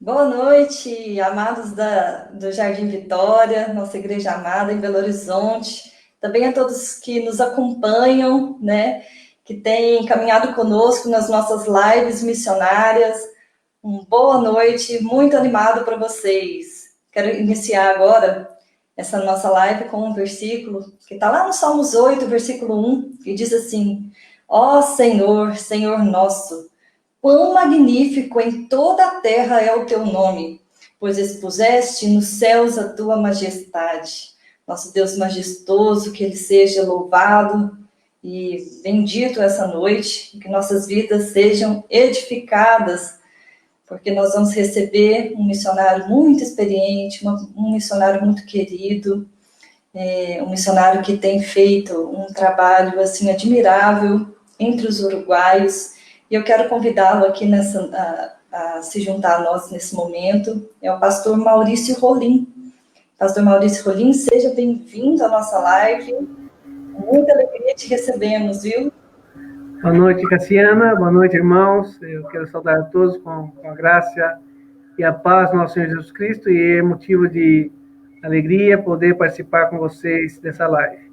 Boa noite, amados do Jardim Vitória, nossa igreja amada em Belo Horizonte. Também a todos que nos acompanham, né, que têm caminhado conosco nas nossas lives missionárias. Boa noite, muito animado para vocês. Quero iniciar agora essa nossa live com um versículo que está lá no Salmos 8, versículo 1, que diz assim: Ó Senhor, Senhor nosso, quão magnífico em toda a terra é o teu nome, pois expuseste nos céus a tua majestade. Nosso Deus majestoso, que ele seja louvado e bendito essa noite, que nossas vidas sejam edificadas, porque nós vamos receber um missionário muito experiente, um missionário muito querido, um missionário que tem feito um trabalho assim admirável entre os uruguaios, e eu quero convidá-lo aqui a se juntar a nós nesse momento. É o pastor Maurício Rolim. Pastor Maurício Rolim, seja bem-vindo à nossa live. Com muita alegria te recebemos, viu? Boa noite, Cassiana. Boa noite, irmãos. Eu quero saudar a todos com a graça e a paz do nosso Senhor Jesus Cristo, e é motivo de alegria poder participar com vocês dessa live.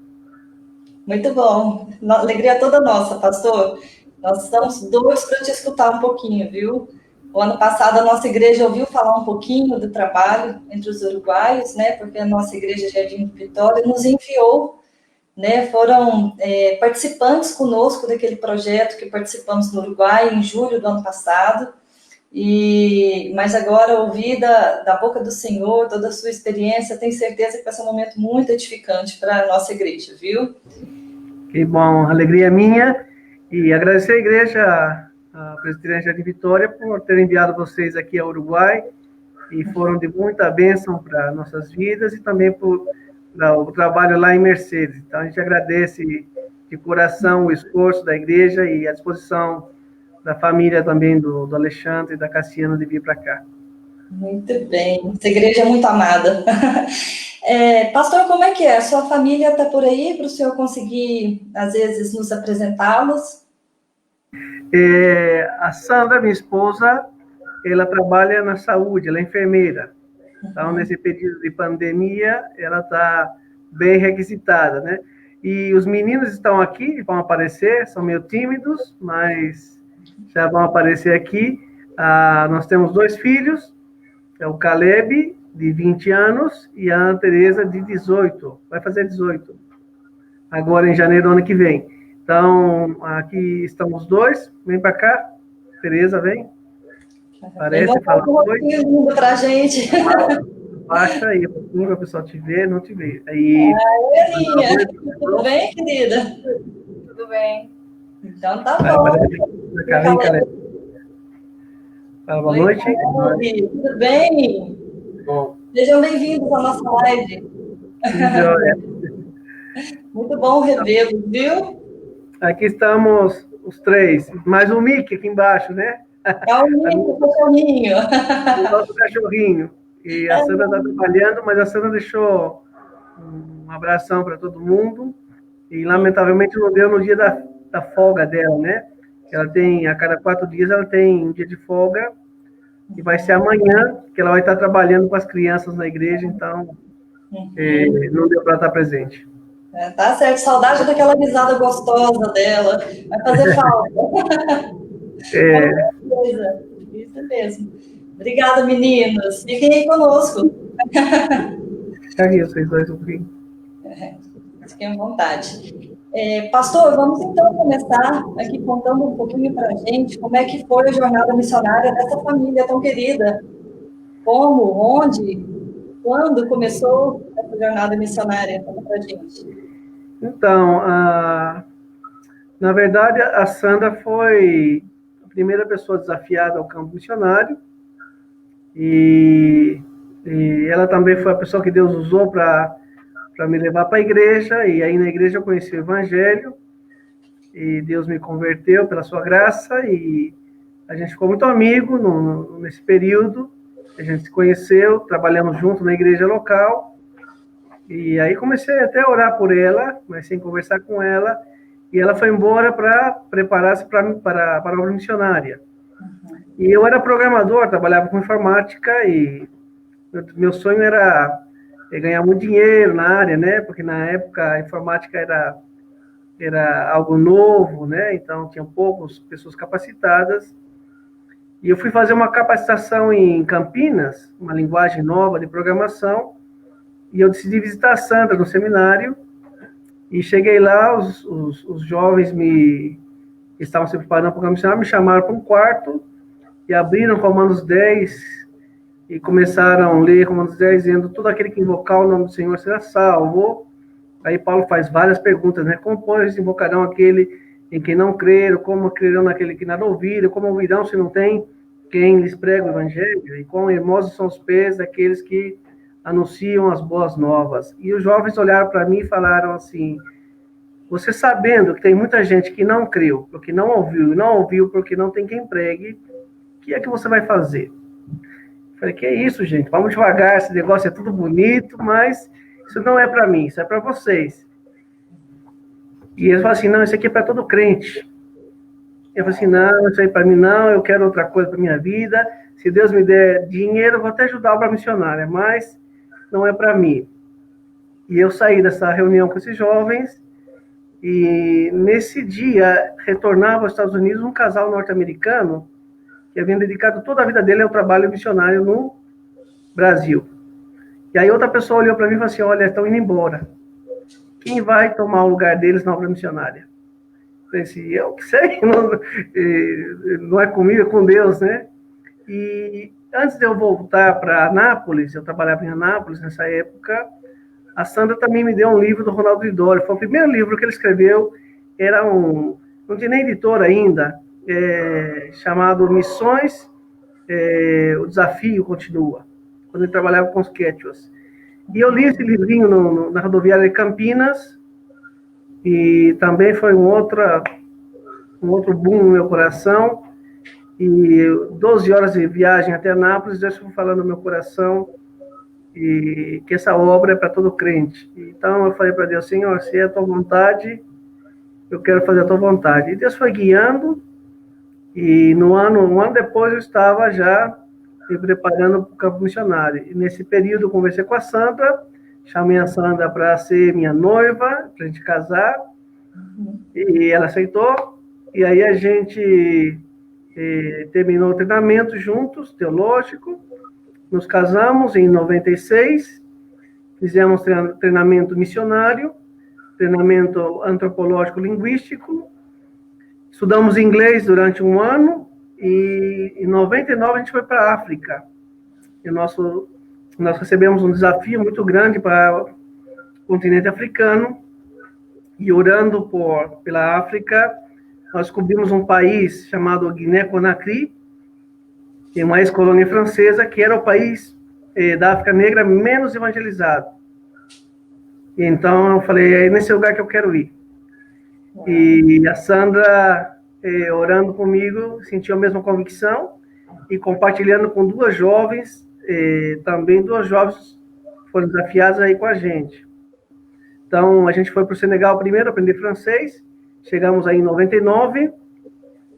Muito bom. Alegria toda nossa, pastor. Nós estamos doidos para te escutar um pouquinho, viu? O ano passado a nossa igreja ouviu falar um pouquinho do trabalho entre os uruguaios, né? Porque a nossa igreja Jardim Vitória nos enviou, né? Foram participantes conosco daquele projeto que participamos no Uruguai em julho do ano passado. Mas agora ouvir da boca do Senhor toda a sua experiência, tenho certeza que vai ser um momento muito edificante para a nossa igreja, viu? Que bom, alegria minha, e agradecer à igreja, a Presbiteriana de Vitória, por ter enviado vocês aqui ao Uruguai, e foram de muita bênção para nossas vidas e também para o trabalho lá em Mercedes. Então, a gente agradece de coração o esforço da igreja e a disposição da família também do Alexandre e da Cassiana de vir para cá. Muito bem, essa igreja é muito amada. Pastor, como é que é? A sua família está por aí para o senhor conseguir, às vezes, nos apresentá-los? A Sandra, minha esposa, ela trabalha na saúde, ela é enfermeira. Então, nesse período de pandemia, ela está bem requisitada, né? E os meninos estão aqui, vão aparecer, são meio tímidos, mas já vão aparecer aqui. Nós temos 2 filhos, é o Caleb, de 20 anos, e a Ana Tereza, de 18, vai fazer 18, agora em janeiro do ano que vem. Então, aqui estamos 2, vem para cá, Tereza, vem, aparece, fala oi. Lindo para a gente. Baixa aí, para o pessoal te ver, não te ver. Aí, Oi, Aninha, tudo bem, querida? Tudo bem. Então tá bom. Carlinhos, cara. Fala, boa Oi, noite. Carlinhos, tudo bem? Bom. Sejam bem-vindos à nossa live. Muito bom revê-los, viu? Aqui estamos os 3, mais o Mickey aqui embaixo, né? É o Nico, o cachorrinho. O nosso cachorrinho. E a Sandra está trabalhando, mas a Sandra deixou um abração para todo mundo. E, lamentavelmente, não deu no dia da folga dela, né? Ela tem, a cada 4 dias, ela tem um dia de folga. E vai ser amanhã que ela vai estar trabalhando com as crianças na igreja, então não deu para estar presente. Tá certo, saudade daquela risada gostosa dela. Vai fazer falta. Com certeza. Isso mesmo. Obrigada, meninos. Fiquem aí conosco. Aqui, vocês dois um pouquinho. Fiquem à vontade. Pastor, vamos então começar aqui contando um pouquinho para a gente como é que foi a jornada missionária dessa família tão querida. Como, onde, quando começou essa jornada missionária? Conta para a gente. Então, na verdade, a Sandra foi a primeira pessoa desafiada ao campo missionário, e ela também foi a pessoa que Deus usou para me levar para a igreja, e aí na igreja eu conheci o Evangelho, e Deus me converteu pela sua graça, e a gente ficou muito amigo nesse período, a gente se conheceu, trabalhamos junto na igreja local, e aí comecei até a orar por ela, comecei a conversar com ela, e ela foi embora para preparar-se para a obra missionária. E eu era programador, trabalhava com informática e meu sonho era ganhar muito dinheiro na área, né? Porque na época a informática era algo novo, né? Então tinha poucas pessoas capacitadas. E eu fui fazer uma capacitação em Campinas, uma linguagem nova de programação, e eu decidi visitar a Sandra no seminário. E cheguei lá, os jovens que estavam se preparando para o missionário me chamaram para um quarto e abriram Romanos 10 e começaram a ler Romanos 10, dizendo: todo aquele que invocar o nome do Senhor será salvo. Aí Paulo faz várias perguntas, né? Como, pois, invocarão aquele em quem não creram? Como crerão naquele que nada ouviram? Como ouvirão se não tem quem lhes prega o evangelho? E quão hermosos são os pés daqueles que anunciam as boas novas. E os jovens olharam para mim e falaram assim: você sabendo que tem muita gente que não creu, porque não ouviu, e não ouviu porque não tem quem pregue, o que é que você vai fazer? Eu falei: que é isso, gente? Vamos devagar, esse negócio é tudo bonito, mas isso não é para mim, isso é para vocês. E eles falaram assim: não, isso aqui é para todo crente. Eu falei assim: não, isso aí para mim não, eu quero outra coisa para minha vida. Se Deus me der dinheiro, eu vou até ajudar a obra missionária, mas não é para mim. E eu saí dessa reunião com esses jovens, e nesse dia retornava aos Estados Unidos um casal norte-americano que havia dedicado toda a vida dele ao trabalho missionário no Brasil. E aí outra pessoa olhou para mim e falou assim: olha, estão indo embora. Quem vai tomar o lugar deles na obra missionária? Eu falei assim: eu que sei, não é comigo, é com Deus, né? E antes de eu voltar para Anápolis, eu trabalhava em Anápolis nessa época, a Sandra também me deu um livro do Ronaldo Lidório. Foi o primeiro livro que ele escreveu, não tinha nem editor ainda, chamado Missões, o Desafio Continua, quando ele trabalhava com os Quechuas. E eu li esse livrinho na rodoviária de Campinas, e também foi um outro boom no meu coração. E 12 horas de viagem até Anápolis, Deus foi falando no meu coração e que essa obra é para todo crente. Então eu falei para Deus: Senhor, se é a tua vontade, eu quero fazer a tua vontade. E Deus foi guiando, e um ano depois eu estava já me preparando para o campo missionário. E nesse período eu conversei com a Sandra, chamei a Sandra para ser minha noiva, para a gente casar, e ela aceitou. E aí a gente terminou o treinamento juntos, teológico, nos casamos em 96, fizemos treinamento missionário, treinamento antropológico linguístico, estudamos inglês durante um ano, e em 99 a gente foi para a África. E nós recebemos um desafio muito grande para o continente africano, e orando pela África, nós descobrimos um país chamado Guiné-Conakry, que é uma ex-colônia francesa, que era o país da África Negra menos evangelizado. E então eu falei: é nesse lugar que eu quero ir. E a Sandra, orando comigo, sentiu a mesma convicção, e compartilhando com duas jovens, também duas jovens foram desafiadas aí com a gente. Então a gente foi para o Senegal primeiro, aprender francês. Chegamos aí em 99,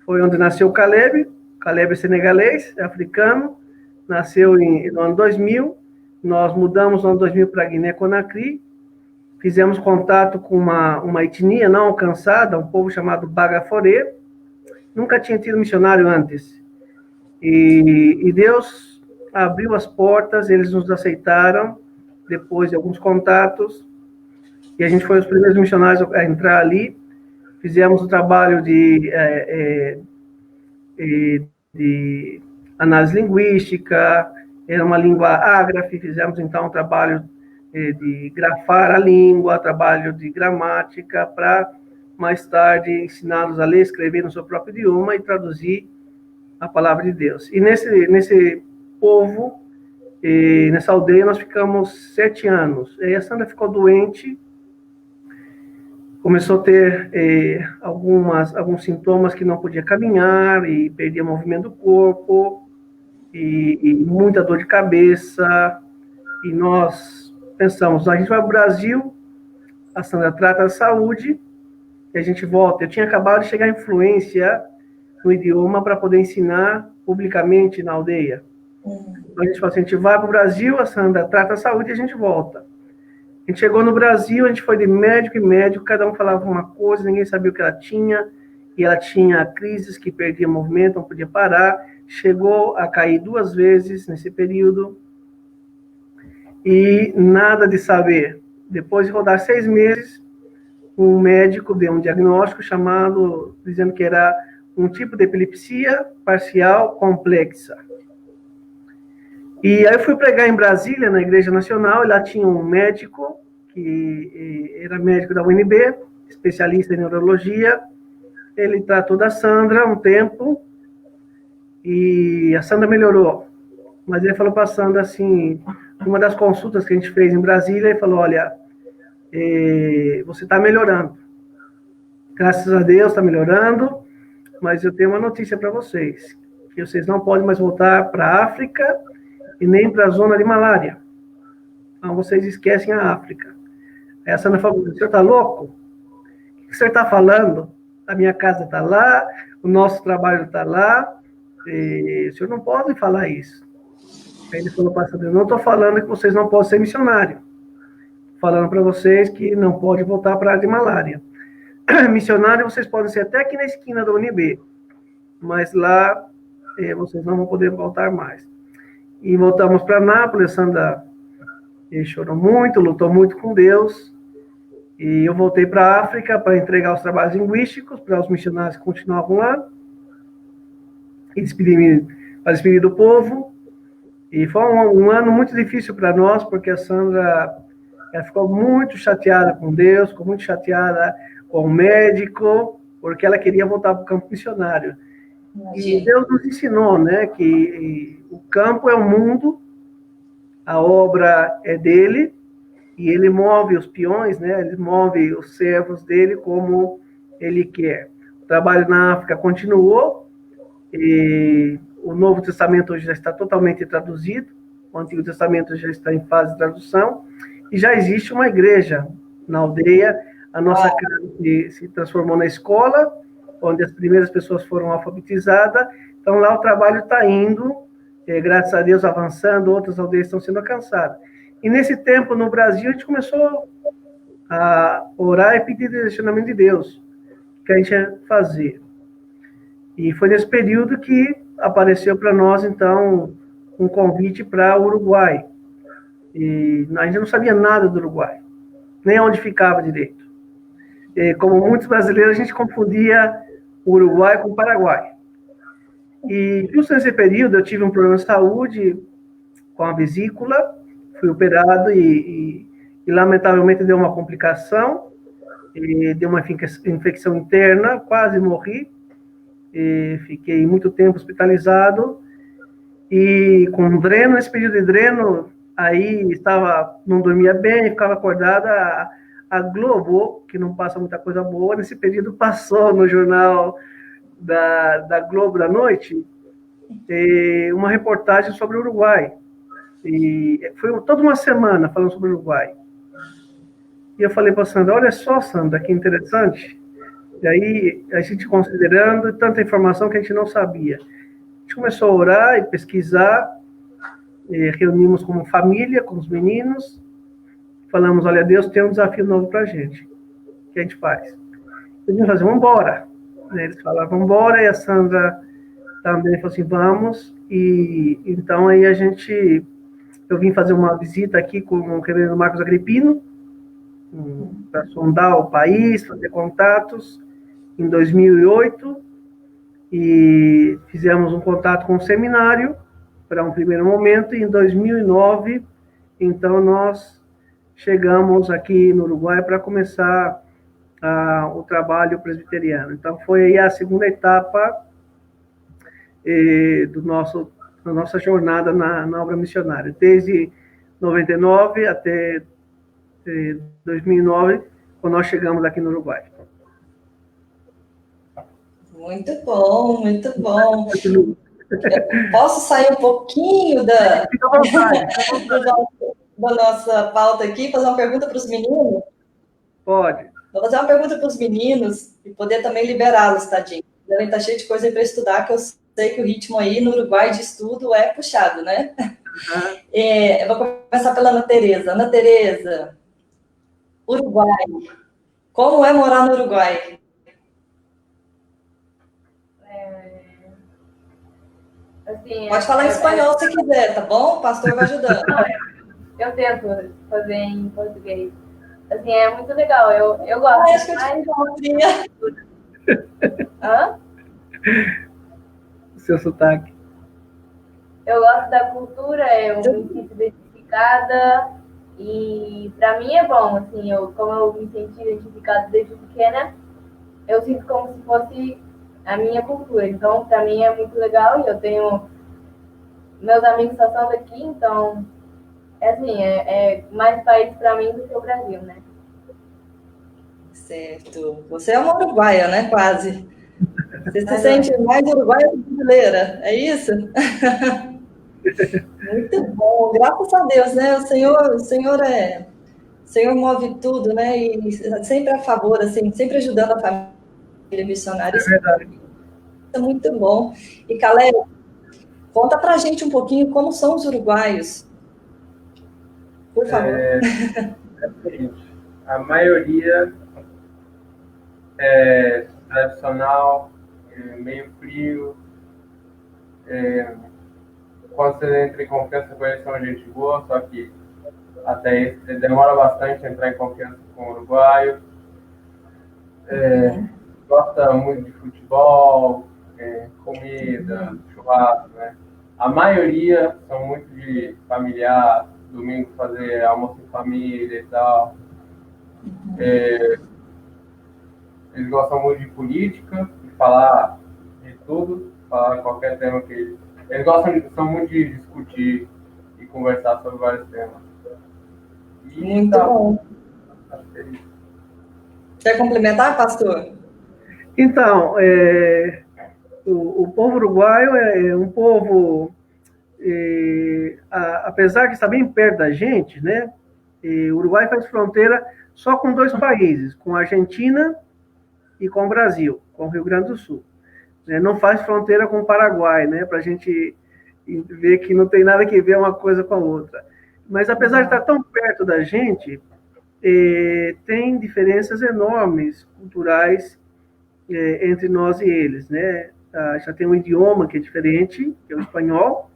foi onde nasceu o Caleb. Caleb é senegalês, é africano, nasceu no ano 2000. Nós mudamos no ano 2000 para Guiné-Conakry, fizemos contato com uma etnia não alcançada, um povo chamado Bagaforé. Nunca tinha tido missionário antes. E Deus abriu as portas, eles nos aceitaram, depois de alguns contatos, e a gente foi os primeiros missionários a entrar ali. Fizemos o trabalho de análise linguística, era uma língua ágrafe, fizemos então um trabalho de grafar a língua, trabalho de gramática, para mais tarde ensiná-los a ler e escrever no seu próprio idioma e traduzir a palavra de Deus. E nesse povo, nessa aldeia, nós ficamos 7 anos. E a Sandra ficou doente, começou a ter alguns sintomas que não podia caminhar e perdia o movimento do corpo, e muita dor de cabeça. E nós pensamos: a gente vai ao Brasil, a Sandra trata da saúde, e a gente volta. Eu tinha acabado de chegar em fluência no idioma para poder ensinar publicamente na aldeia. Então, a gente falou assim, a gente vai para o Brasil, a Sandra trata a saúde e a gente volta. A gente chegou no Brasil, a gente foi de médico em médico, cada um falava uma coisa, ninguém sabia o que ela tinha, e ela tinha crises que perdia movimento, não podia parar, chegou a cair 2 vezes nesse período, e nada de saber. Depois de rodar 6 meses, um médico deu um diagnóstico dizendo que era um tipo de epilepsia parcial complexa. E aí eu fui pregar em Brasília, na Igreja Nacional, e lá tinha um médico, que era médico da UNB, especialista em neurologia. Ele tratou da Sandra um tempo, e a Sandra melhorou. Mas ele falou para a Sandra, assim, uma das consultas que a gente fez em Brasília, ele falou, olha, você está melhorando. Graças a Deus está melhorando, mas eu tenho uma notícia para vocês, que vocês não podem mais voltar para a África e nem para a zona de malária. Então, vocês esquecem a África. Aí a Sandra falou, o senhor está louco? O que o senhor está falando? A minha casa está lá, o nosso trabalho está lá, o senhor não pode falar isso. Aí ele falou para a Sandra, eu não estou falando que vocês não podem ser missionários. Falando para vocês que não pode voltar para a área de malária. Missionário vocês podem ser até aqui na esquina da UNB, mas lá vocês não vão poder voltar mais. E voltamos para Nápoles, a Sandra chorou muito, lutou muito com Deus, e eu voltei para a África para entregar os trabalhos linguísticos para os missionários que continuavam lá, e para despedir do povo, e foi um ano muito difícil para nós, porque a Sandra ela ficou muito chateada com Deus, ficou muito chateada com o médico, porque ela queria voltar para o campo missionário. Imagina. E Deus nos ensinou, né, que o campo é o mundo, a obra é dele, e ele move os peões, né, ele move os servos dele como ele quer. O trabalho na África continuou, e o Novo Testamento hoje já está totalmente traduzido, o Antigo Testamento já está em fase de tradução, e já existe uma igreja na aldeia. A nossa casa se transformou na escola, onde as primeiras pessoas foram alfabetizadas. Então, lá o trabalho está indo, graças a Deus, avançando, outras aldeias estão sendo alcançadas. E nesse tempo, no Brasil, a gente começou a orar e pedir direcionamento de Deus, que a gente ia fazer. E foi nesse período que apareceu para nós, então, um convite para o Uruguai. E a gente não sabia nada do Uruguai, nem onde ficava direito. E, como muitos brasileiros, a gente confundia o Uruguai com o Paraguai. E justo nesse período eu tive um problema de saúde com a vesícula, fui operado e lamentavelmente deu uma complicação, deu uma infecção interna, quase morri, fiquei muito tempo hospitalizado, e com dreno, nesse período de dreno, aí não dormia bem, ficava acordada. A Globo, que não passa muita coisa boa, nesse período passou no jornal da Globo da noite uma reportagem sobre o Uruguai. E foi toda uma semana falando sobre o Uruguai. E eu falei para a Sandra, olha só, Sandra, que interessante. E aí, a gente considerando tanta informação que a gente não sabia. A gente começou a orar e pesquisar, reunimos como família, com os meninos, falamos, olha, Deus tem um desafio novo para a gente. O que a gente faz? Eles fazer, vamos embora. Eles falaram, vamos embora, e a Sandra também falou assim, vamos. E então aí eu vim fazer uma visita aqui com o reverendo Marcos Agripino, para sondar o país, fazer contatos, em 2008, e fizemos um contato com o seminário, para um primeiro momento, e em 2009, então nós chegamos aqui no Uruguai para começar o trabalho presbiteriano. Então, foi aí a segunda etapa da nossa jornada na obra missionária. Desde 99 até 2009, quando nós chegamos aqui no Uruguai. Muito bom, muito bom. Posso sair um pouquinho da nossa pauta aqui, fazer uma pergunta para os meninos? Pode. Vou fazer uma pergunta para os meninos e poder também liberá-los, tadinho. Devem estar cheio de coisa para estudar, que eu sei que o ritmo aí no Uruguai de estudo é puxado, né? Aham. Eu vou começar pela Ana Tereza. Ana Tereza, Uruguai. Como é morar no Uruguai? Assim, Pode falar em espanhol se quiser, tá bom? O pastor vai ajudando. Não, eu tento fazer em português. Assim, é muito legal. Eu gosto. Acho que eu te Mas... encontrinha. Hã? O seu sotaque. Eu gosto da cultura, eu me sinto identificada e para mim é bom, assim, como eu me senti identificada desde pequena, eu sinto como se fosse a minha cultura. Então, para mim é muito legal e eu tenho meus amigos só são daqui, então assim, é mais país para mim do que o Brasil, né? Certo. Você é uma uruguaia, né? Quase. Você se Mas, sente mais uruguaia que brasileira, é isso? Muito bom, graças a Deus, né? O Senhor move tudo, né? E sempre a favor, assim, sempre ajudando a família missionária. É Isso verdade. é muito bom. E, Calé, conta pra gente um pouquinho como são os uruguaios, por favor. É o seguinte, a maioria é tradicional, meio frio. Quando você entra em confiança com eles, são gente boa, só que até isso demora bastante a entrar em confiança com o uruguaio. Gosta muito de futebol, comida, churrasco, né? A maioria são muito de familiar, domingo fazer almoço em família e tal. Eles gostam muito de política, de falar de tudo, falar qualquer tema que eles são muito de discutir e conversar sobre vários temas. E Muito tá, bom. acho que é isso. Quer complementar, pastor? Então, o povo uruguaio é um povo, apesar que está bem perto da gente, né? O Uruguai faz fronteira só com dois países, com a Argentina e com o Brasil, com o Rio Grande do Sul. Não faz fronteira com o Paraguai, né? Para a gente ver que não tem nada que ver uma coisa com a outra. Mas apesar de estar tão perto da gente, tem diferenças enormes culturais entre nós e eles, né? Já tem um idioma que é diferente, que é o espanhol,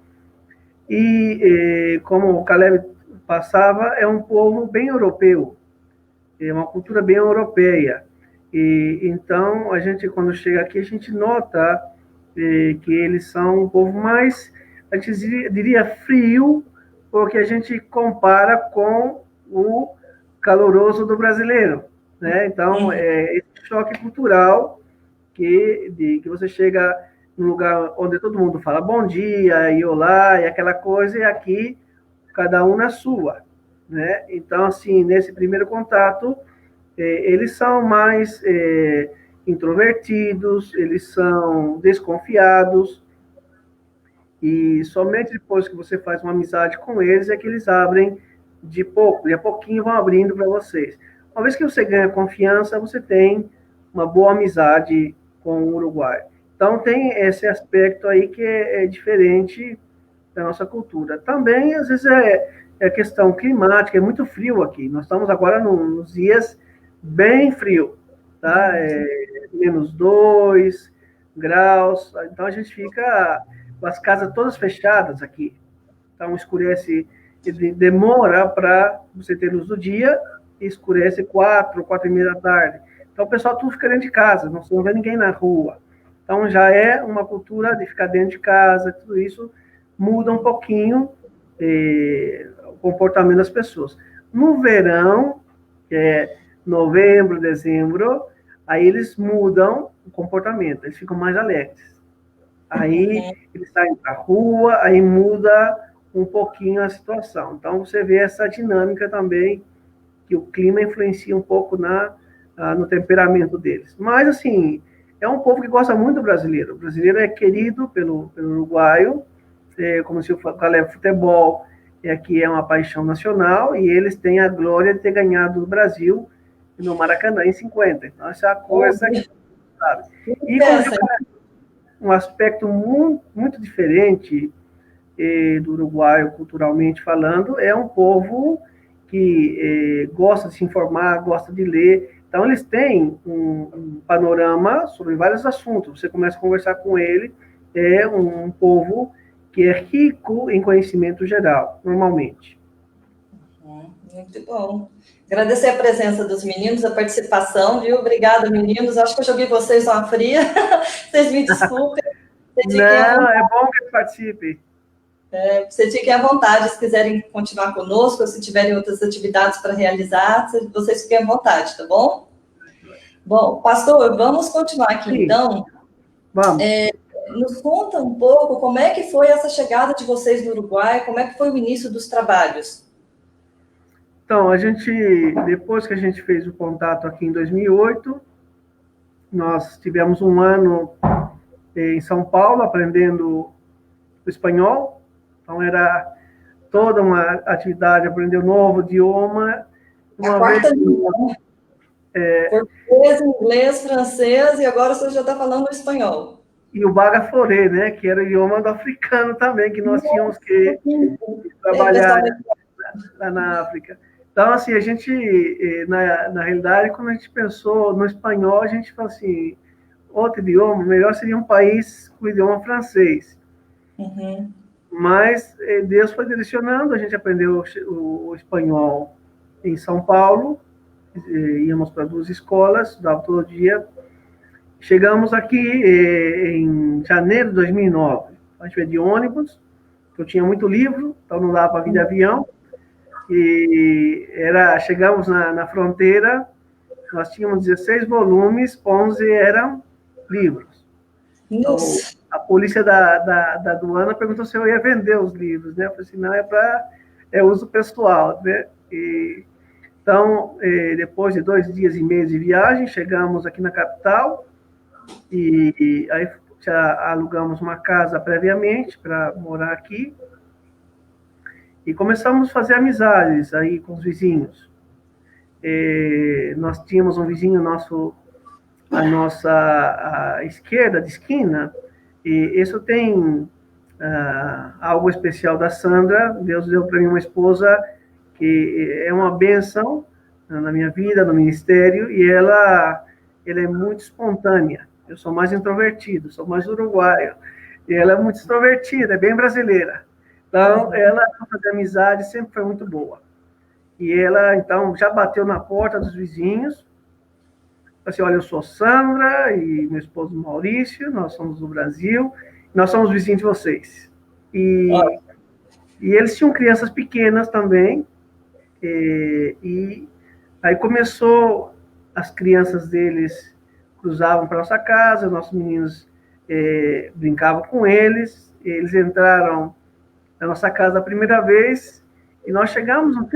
e como o Caleb passava, é um povo bem europeu, é uma cultura bem europeia. E então a gente, quando chega aqui, a gente nota que eles são um povo mais, a gente diria frio, porque a gente compara com o caloroso do brasileiro, né? Então esse choque cultural que você chega num lugar onde todo mundo fala bom dia e olá e aquela coisa, e aqui cada um na sua, né? Então, assim, nesse primeiro contato, eles são mais introvertidos, eles são desconfiados, e somente depois que você faz uma amizade com eles é que eles abrem de a pouquinho vão abrindo para vocês. Uma vez que você ganha confiança, você tem uma boa amizade com o Uruguai. Então tem esse aspecto aí que é diferente da nossa cultura. Também, às vezes, é questão climática, é muito frio aqui. Nós estamos agora nos dias bem frio, tá? -2 graus, então a gente fica com as casas todas fechadas aqui. Então escurece, demora para você ter luz do dia, e escurece 4 e meia da tarde. Então o pessoal tudo fica dentro de casa, não vê ninguém na rua. Então já é uma cultura de ficar dentro de casa, tudo isso muda um pouquinho o comportamento das pessoas. No verão, que é novembro, dezembro, aí eles mudam o comportamento, eles ficam mais alegres. Aí eles saem para a rua, aí muda um pouquinho a situação. Então você vê essa dinâmica também, que o clima influencia um pouco no temperamento deles. Mas, assim, é um povo que gosta muito do brasileiro. O brasileiro é querido pelo uruguaio, como se eu falei, futebol aqui é uma paixão nacional, e eles têm a glória de ter ganhado no Brasil, no Maracanã, em 50. Então, essa é a coisa que sabe. E um aspecto muito diferente do uruguaio, culturalmente falando, é um povo que gosta de se informar, gosta de ler. Então, eles têm um panorama sobre vários assuntos. Você começa a conversar com ele, é um povo que é rico em conhecimento geral, normalmente. Muito bom. Agradecer a presença dos meninos, a participação, viu? Obrigada, meninos. Acho que eu joguei vocês numa fria. Vocês me desculpem. Não, é bom que eles participem. Vocês fiquem à vontade, se quiserem continuar conosco, ou se tiverem outras atividades para realizar, vocês fiquem à vontade, tá bom? Bom, pastor, vamos continuar aqui, sim. Então. Vamos. Nos conta um pouco como é que foi essa chegada de vocês no Uruguai, como é que foi o início dos trabalhos? Então, depois que a gente fez o contato aqui em 2008, nós tivemos um ano em São Paulo aprendendo o espanhol. Então, era toda uma atividade, aprender um novo idioma. Uma quarta língua, português, inglês, francês, e agora você já está falando espanhol. E o Bagafore, né, que era o idioma do africano também, que nós tínhamos que trabalhar lá na África. Então, assim, a gente, na realidade, quando a gente pensou no espanhol, a gente falou assim, outro idioma, melhor seria um país com o idioma francês. Uhum. Mas Deus foi direcionando, a gente aprendeu o espanhol em São Paulo, íamos para 2 escolas, estudava todo dia. Chegamos aqui em janeiro de 2009. A gente veio de ônibus, eu tinha muito livro, então não dava para vir de avião. E chegamos na fronteira, nós tínhamos 16 volumes, 11 eram livros. Então, a polícia da aduana perguntou se eu ia vender os livros, né? Eu falei assim, não, é uso pessoal, né? Então, depois de 2 dias e meio de viagem, chegamos aqui na capital e aí já alugamos uma casa previamente para morar aqui. E começamos a fazer amizades aí com os vizinhos. Nós tínhamos um vizinho nosso, à nossa esquerda, de esquina, e isso tem algo especial da Sandra. Deus deu para mim uma esposa que é uma bênção na minha vida, no ministério, e ela é muito espontânea. Eu sou mais introvertido, sou mais uruguaio, e ela é muito extrovertida, é bem brasileira. Então, ela, para fazer amizade, sempre foi muito boa. E ela, então, já bateu na porta dos vizinhos. Assim, olha, eu sou Sandra e meu esposo Maurício, nós somos do Brasil, nós somos vizinhos de vocês. E eles tinham crianças pequenas também. E aí começou, as crianças deles cruzavam para nossa casa, nossos meninos brincavam com eles, eles entraram na nossa casa a primeira vez, e nós chegamos, não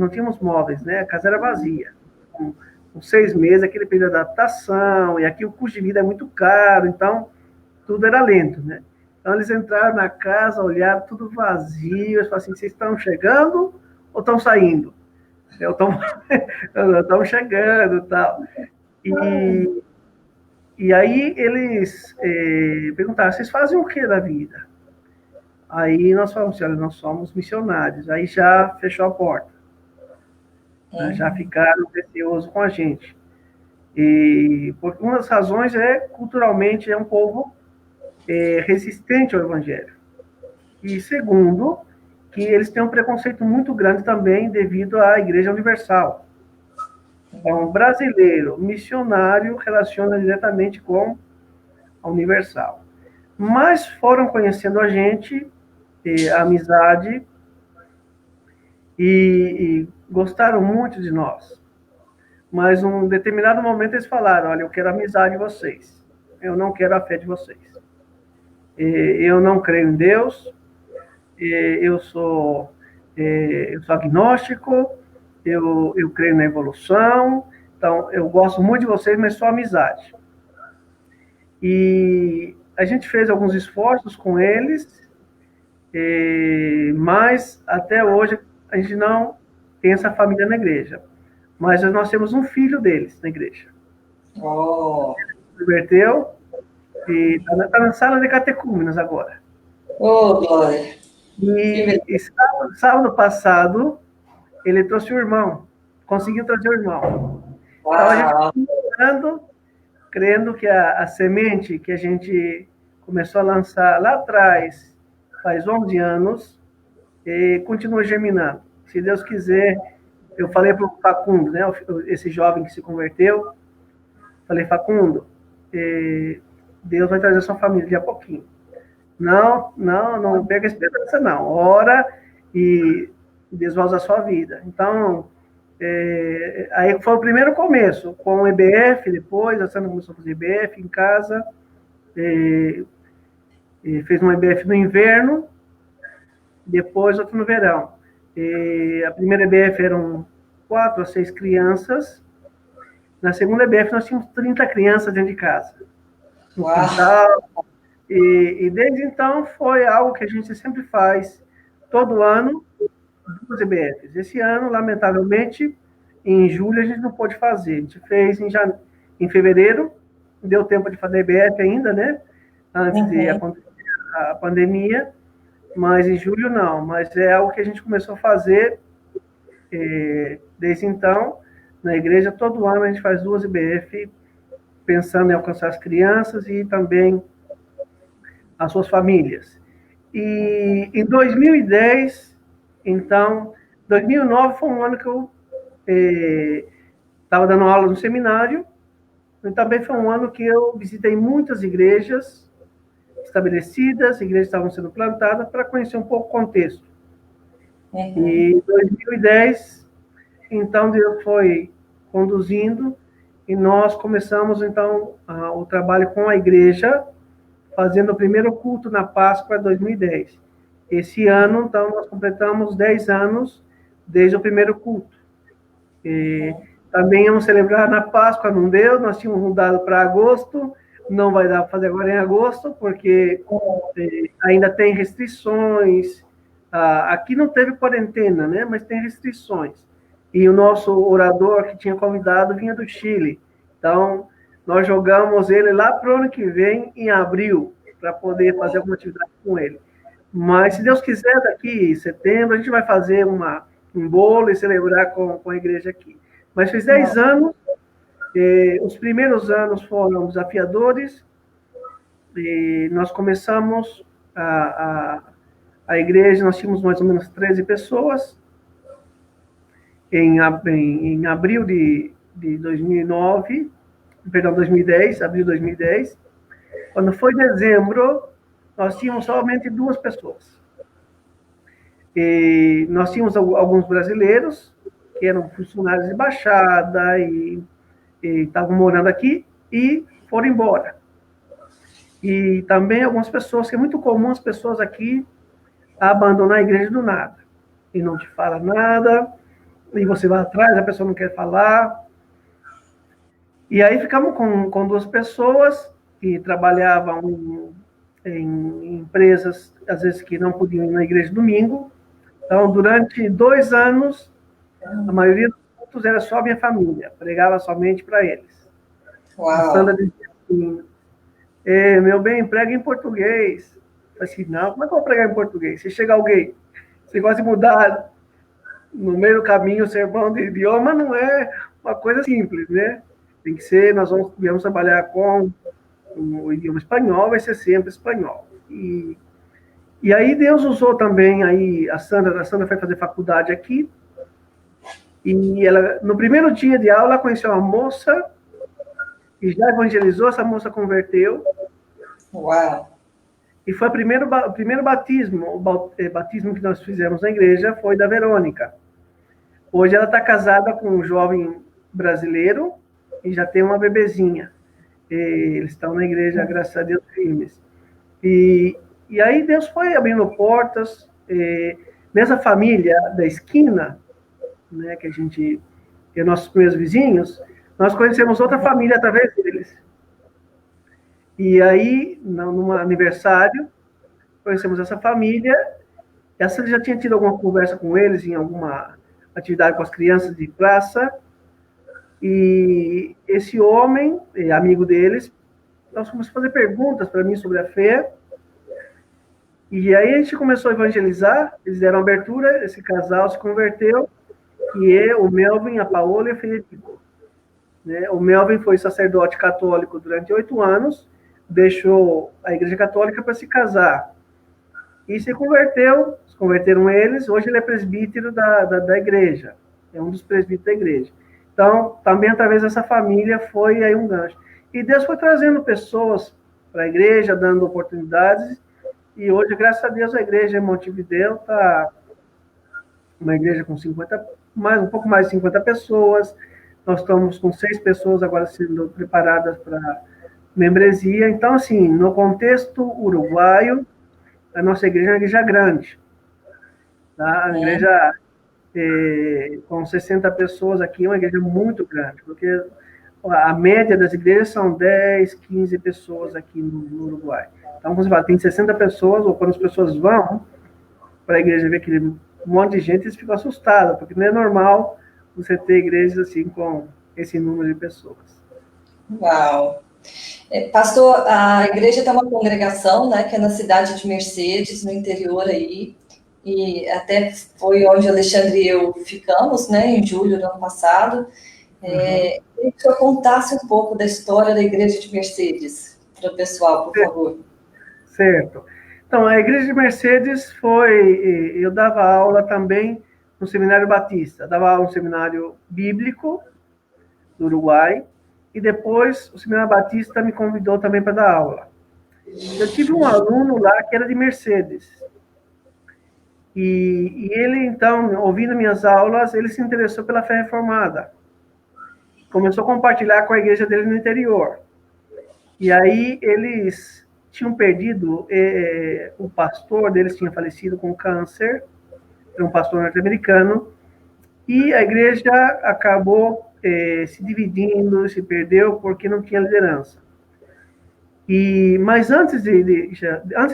tínhamos móveis, né? A casa era vazia. Com 6 meses, aquele período de adaptação, e aqui o custo de vida é muito caro, então tudo era lento, né? Então eles entraram na casa, olharam tudo vazio, eles falaram assim, vocês estão chegando ou estão saindo? Estão chegando e tal. E aí eles perguntaram, vocês fazem o que da vida? Aí nós falamos assim, olha, nós somos missionários. Aí já fechou a porta. Já ficaram receosos com a gente. E porque uma das razões culturalmente, é um povo resistente ao evangelho. E segundo, que eles têm um preconceito muito grande também devido à Igreja Universal. Então, brasileiro, missionário, relaciona diretamente com a Universal. Mas foram conhecendo a gente, a amizade, e gostaram muito de nós. Mas, num determinado momento, eles falaram, olha, eu quero a amizade de vocês, eu não quero a fé de vocês. Eu não creio em Deus, eu sou agnóstico, eu creio na evolução, então, eu gosto muito de vocês, mas só amizade. E a gente fez alguns esforços com eles, mas até hoje a gente não tem essa família na igreja. Mas nós temos um filho deles na igreja. Oh. Ele se converteu, E está na sala de catecúmenos agora. Oh, glória. E sábado passado, ele trouxe o irmão, conseguiu trazer o irmão. Então, a gente está orando, crendo que a semente que a gente começou a lançar lá atrás, faz 11 anos, continua germinando. Se Deus quiser, eu falei para o Facundo, né, esse jovem que se converteu, falei, Facundo, Deus vai trazer sua família de a pouquinho. Não pega esperança, não. Ora e Deus vai usar a sua vida. Então, aí foi o primeiro começo, com o EBF, depois a Sandra começou a fazer EBF em casa, fez um EBF no inverno, depois outro no verão. A primeira EBF eram 4 a 6 crianças, na segunda EBF nós tínhamos 30 crianças dentro de casa. No quintal. E desde então foi algo que a gente sempre faz, todo ano, 2 EBFs. Esse ano, lamentavelmente, em julho a gente não pôde fazer. A gente fez em fevereiro, não deu tempo de fazer EBF ainda, né? Antes de acontecer a pandemia, mas em julho não. Mas é algo que a gente começou a fazer desde então. Na igreja, todo ano a gente faz 2 EBF, pensando em alcançar as crianças e também as suas famílias. E em 2010, então, 2009 foi um ano que eu estava dando aula no seminário, e também foi um ano que eu visitei muitas igrejas estabelecidas, igrejas estavam sendo plantadas, para conhecer um pouco o contexto. E em 2010, então, Deus foi conduzindo, e nós começamos, então, o trabalho com a igreja, fazendo o primeiro culto na Páscoa de 2010. Esse ano, então, nós completamos 10 anos desde o primeiro culto. Também íamos celebrar na Páscoa, não deu, nós tínhamos mudado para agosto, não vai dar para fazer agora em agosto, porque ainda tem restrições. Aqui não teve quarentena, né, mas tem restrições. E o nosso orador que tinha convidado vinha do Chile. Então, nós jogamos ele lá para o ano que vem, em abril, para poder fazer alguma atividade com ele. Mas, se Deus quiser, daqui em setembro, a gente vai fazer um bolo e celebrar com a igreja aqui. Mas fez 10 anos, os primeiros anos foram desafiadores, e nós começamos a igreja, nós tínhamos mais ou menos 13 pessoas, em abril de 2009, perdão, 2010, abril de 2010. Quando foi dezembro, nós tínhamos somente 2 pessoas. E nós tínhamos alguns brasileiros, que eram funcionários de embaixada e estavam morando aqui e foram embora. E também algumas pessoas, que é muito comum as pessoas aqui abandonar a igreja do nada. E não te fala nada, e você vai atrás, a pessoa não quer falar. E aí ficamos com 2 pessoas que trabalhavam em empresas, às vezes, que não podiam ir na igreja domingo. Então, durante 2 anos, a maioria dos cultos era só minha família, pregava somente para eles. A Sandra dizia assim, meu bem, prega em português. Eu falei assim, não, como é que eu vou pregar em português? Se chega alguém, você gosta de mudar no meio do caminho o sermão de idioma, não é uma coisa simples, né? Tem que ser, nós vamos trabalhar com o idioma espanhol, vai ser sempre espanhol. E aí Deus usou também, aí a Sandra foi fazer faculdade aqui, e ela, no primeiro dia de aula, conheceu uma moça, e já evangelizou, essa moça converteu. Uau! E foi o primeiro batismo, o batismo que nós fizemos na igreja foi da Verônica. Hoje ela está casada com um jovem brasileiro e já tem uma bebezinha. Eles estão na igreja, graças a Deus, firmes. E aí Deus foi abrindo portas. Nessa família da esquina, né, que nossos primeiros vizinhos, nós conhecemos outra família através deles. E aí, num aniversário, conhecemos essa família. Essa já tinha tido alguma conversa com eles em alguma atividade com as crianças de praça. E esse homem, amigo deles, Então, começou a fazer perguntas para mim sobre a fé. E aí a gente começou a evangelizar, eles deram abertura, esse casal se converteu, que é o Melvin, a Paola e o Federico. Né? O Melvin foi sacerdote católico durante 8 anos, deixou a Igreja Católica para se casar. E se converteram eles, hoje ele é presbítero da igreja, é um dos presbíteros da igreja. Então, também através dessa família foi aí um gancho. E Deus foi trazendo pessoas para a igreja, dando oportunidades, e hoje, graças a Deus, a igreja em Montevidéu está uma igreja com um pouco mais de 50 pessoas. Nós estamos com 6 pessoas agora sendo preparadas para membresia. Então, assim, no contexto uruguaio, a nossa igreja é uma igreja grande. Tá? A igreja com 60 pessoas aqui é uma igreja muito grande, porque a média das igrejas são 10, 15 pessoas aqui no Uruguai. Então, quando você fala, tem 60 pessoas, ou quando as pessoas vão para a igreja ver aquele monte de gente, eles ficam assustados, porque não é normal você ter igrejas assim com esse número de pessoas. Uau! Pastor, a igreja tem uma congregação, né, que é na cidade de Mercedes, no interior aí, e até foi onde Alexandre e eu ficamos, né, em julho do ano passado. Queria que o senhor contasse um pouco da história da igreja de Mercedes para o pessoal, por favor. Certo. Então, a igreja de Mercedes eu dava aula também no Seminário Batista, dava aula no Seminário Bíblico do Uruguai, e depois o Seminário Batista me convidou também para dar aula. Eu tive um aluno lá que era de Mercedes, e ele, então, ouvindo minhas aulas, ele se interessou pela fé reformada. Começou a compartilhar com a igreja dele no interior. E aí eles tinham perdido, o pastor deles tinha falecido com câncer, era um pastor norte-americano, e a igreja acabou se dividindo, se perdeu, porque não tinha liderança. Mas antes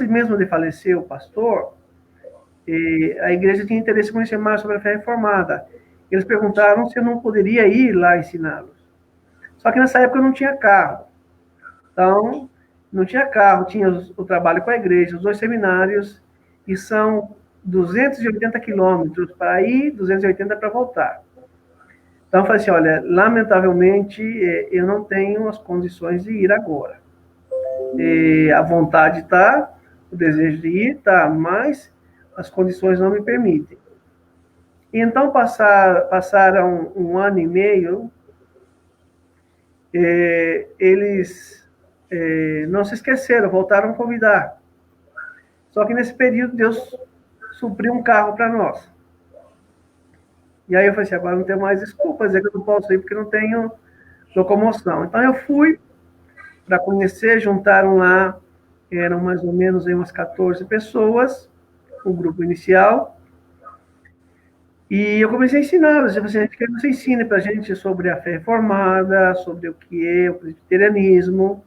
mesmo de falecer o pastor, a igreja tinha interesse em conhecer mais sobre a fé reformada. Eles perguntaram se eu não poderia ir lá ensiná-los. Só que nessa época eu não tinha carro. Então, não tinha carro, tinha o trabalho com a igreja, os 2 seminários, e são 280 quilômetros para ir, 280 para voltar. Então, eu falei assim, olha, lamentavelmente, eu não tenho as condições de ir agora. A vontade está, o desejo de ir está, mas as condições não me permitem. E então, passaram 1 ano e meio, eles não se esqueceram, voltaram a convidar. Só que nesse período, Deus supriu um carro para nós. E aí eu falei assim, agora não tenho mais desculpa dizer que eu não posso ir porque não tenho locomoção. Então eu fui para conhecer, juntaram lá, eram mais ou menos aí umas 14 pessoas, o grupo inicial, e eu comecei a ensiná-los. Eu falei assim, a gente quer que você ensine para a gente sobre a fé reformada, sobre o que é o presbiterianismo.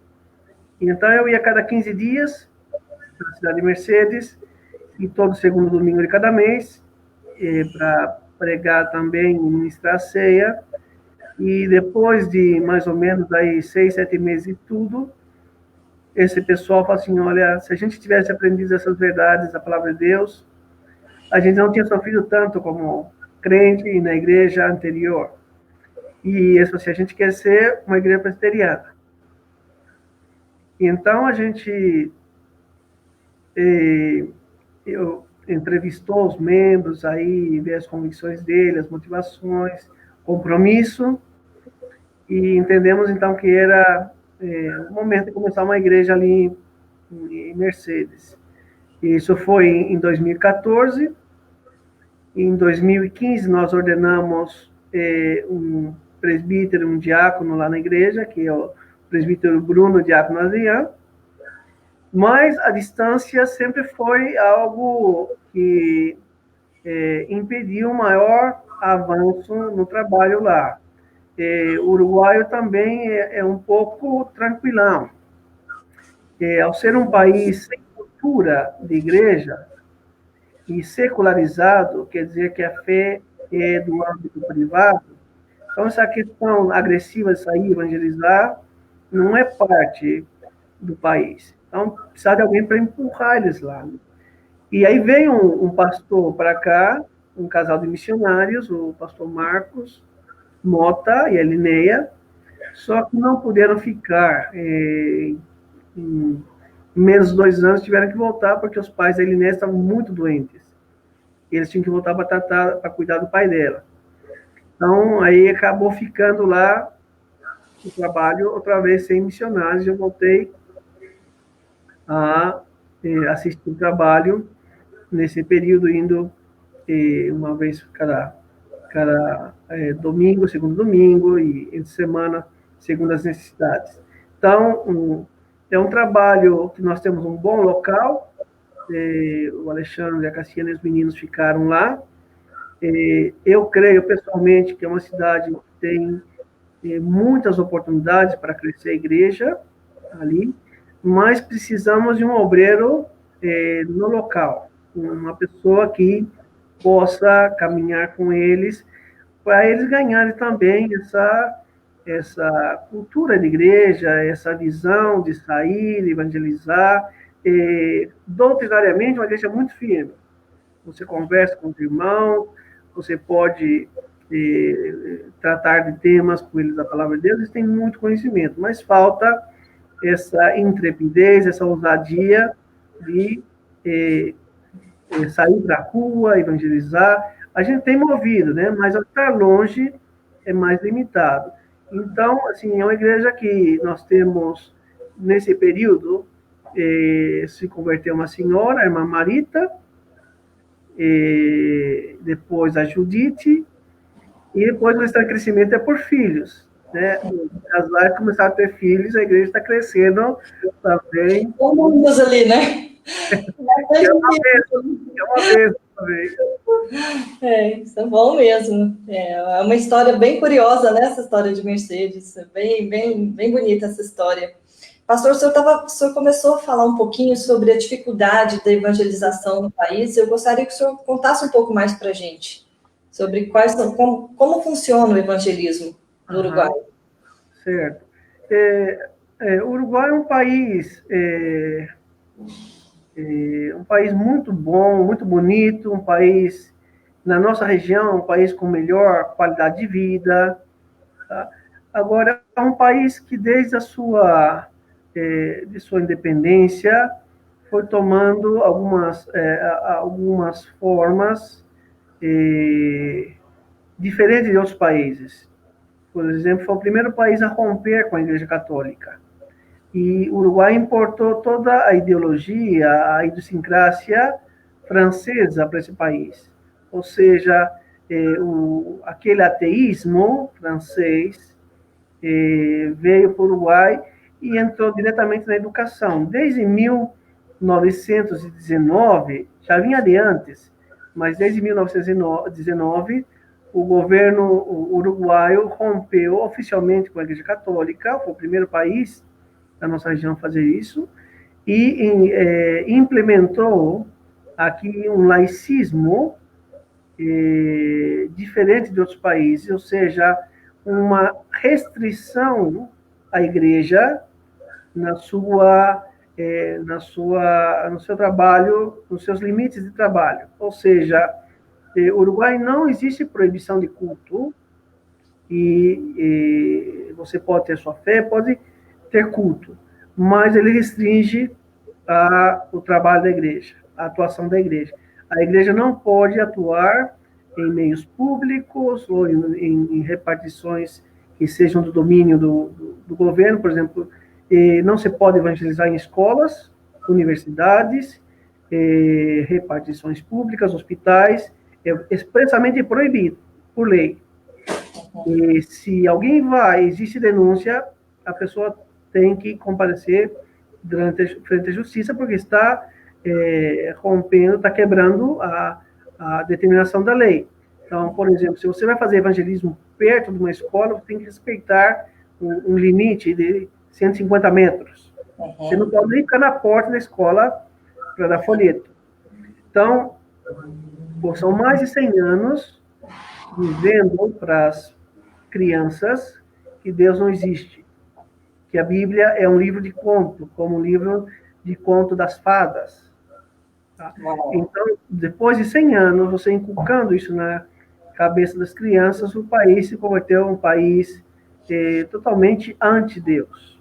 Então eu ia a cada 15 dias para a cidade de Mercedes, e todo segundo domingo de cada mês, para pregar também e ministrar a ceia. E depois de mais ou menos aí 6, 7 meses de tudo, esse pessoal fala assim, olha, se a gente tivesse aprendido essas verdades da palavra de Deus, a gente não tinha sofrido tanto como crente na igreja anterior. E isso, assim, a gente quer ser uma igreja presbiteriana. Então, a gente entrevistou os membros aí, ver as convicções dele, as motivações, compromisso, e entendemos, então, que era o momento de começar uma igreja ali em Mercedes. Isso foi em 2014. Em 2015, nós ordenamos um presbítero, um diácono lá na igreja, que é o presbítero Bruno, diácono Adriano, mas a distância sempre foi algo que impediu um maior avanço no trabalho lá. O uruguaio também é um pouco tranquilão. Ao ser um país sem cultura de igreja e secularizado, quer dizer que a fé é do âmbito privado, então essa questão agressiva de sair evangelizar não é parte do país. Então, precisa de alguém para empurrar eles lá. E aí veio um pastor para cá, um casal de missionários, o pastor Marcos Mota e a Lineia, só que não puderam ficar. Em menos de 2 anos tiveram que voltar porque os pais da Lineia estavam muito doentes. Eles tinham que voltar para cuidar do pai dela. Então, aí acabou ficando lá o trabalho outra vez sem missionários. Eu voltei a assistir o trabalho nesse período, indo uma vez cada domingo, segundo domingo, e entre semana, segundo as necessidades. Então, é um trabalho que nós temos um bom local, o Alexandre, a Cassiana e os meninos ficaram lá. Eu creio, pessoalmente, que é uma cidade que tem muitas oportunidades para crescer a igreja ali, mas precisamos de um obreiro no local, uma pessoa que possa caminhar com eles, para eles ganharem também essa cultura de igreja, essa visão de sair, evangelizar, doutrinariamente uma igreja muito firme. Você conversa com os irmãos, você pode tratar de temas com eles da palavra de Deus, eles têm muito conhecimento, mas falta essa intrepidez, essa ousadia de sair para a rua, evangelizar. A gente tem movido, né? Mas ao estar longe é mais limitado. Então, assim, é uma igreja que nós temos, nesse período, se converteu uma senhora, a irmã Marita, depois a Judite, e depois o restante crescimento é por filhos, né? Os casais começaram a ter filhos, a igreja está crescendo também. Todo mundo ali, né? É uma vez também. Isso é bom mesmo. É uma história bem curiosa, né? Essa história de Mercedes. É bem bonita essa história. Pastor, o senhor começou a falar um pouquinho sobre a dificuldade da evangelização no país. Eu gostaria que o senhor contasse um pouco mais para a gente sobre como funciona o evangelismo no Uruguai. Certo. O Uruguai é um país muito bom, muito bonito, um país, na nossa região, um país com melhor qualidade de vida. Tá? Agora, é um país que, desde de sua independência, foi tomando algumas formas diferentes de outros países. Por exemplo, foi o primeiro país a romper com a Igreja Católica. E o Uruguai importou toda a ideologia, a idiosincrásia francesa para esse país. Ou seja, aquele ateísmo francês veio para o Uruguai e entrou diretamente na educação. Desde 1919, já vinha de antes, mas desde 1919, o governo uruguaio rompeu oficialmente com a Igreja Católica, foi o primeiro país da nossa região a fazer isso, e implementou aqui um laicismo diferente de outros países, ou seja, uma restrição à igreja no seu trabalho, nos seus limites de trabalho. Ou seja, no Uruguai não existe proibição de culto, e você pode ter sua fé, pode ter culto, mas ele restringe o trabalho da igreja, a atuação da igreja. A igreja não pode atuar em meios públicos ou em repartições que sejam do domínio do governo, por exemplo, não se pode evangelizar em escolas, universidades, repartições públicas, hospitais, é expressamente proibido por lei. E se alguém existe denúncia, a pessoa tem que comparecer frente à justiça, porque está rompendo, está quebrando a determinação da lei. Então, por exemplo, se você vai fazer evangelismo perto de uma escola, você tem que respeitar um limite de 150 metros. Uhum. Você não pode nem ficar na porta da escola para dar folheto. Então, são mais de 100 anos dizendo para as crianças que Deus não existe, que a Bíblia é um livro de conto, como um livro de conto das fadas. Tá? Então, depois de 100 anos, você inculcando isso na cabeça das crianças, o país se converteu em um país totalmente anti-Deus.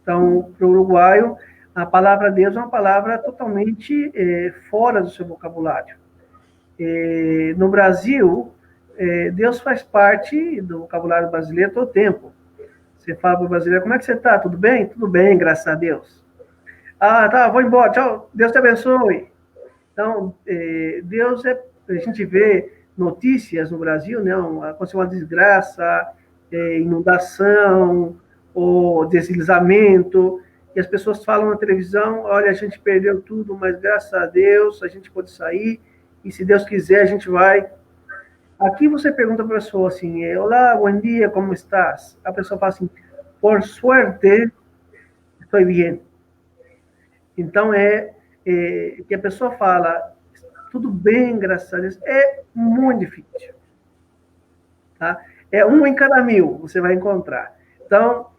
Então, para o uruguaio, a palavra Deus é uma palavra totalmente fora do seu vocabulário. No Brasil, Deus faz parte do vocabulário brasileiro todo o tempo. Você fala para o brasileiro, como é que você está? Tudo bem? Tudo bem, graças a Deus. Ah, tá, vou embora, tchau, Deus te abençoe. Então, Deus a gente vê notícias no Brasil, né? Aconteceu uma desgraça, inundação, ou deslizamento, e as pessoas falam na televisão, olha, a gente perdeu tudo, mas graças a Deus a gente pode sair, e se Deus quiser a gente vai. Aqui você pergunta para a pessoa assim, olá, bom dia, como estás? A pessoa fala assim, por suerte, estou bem. Então, que a pessoa fala, tudo bem, graças a Deus, é muito difícil. Tá? É um em cada 1000 você vai encontrar. Então,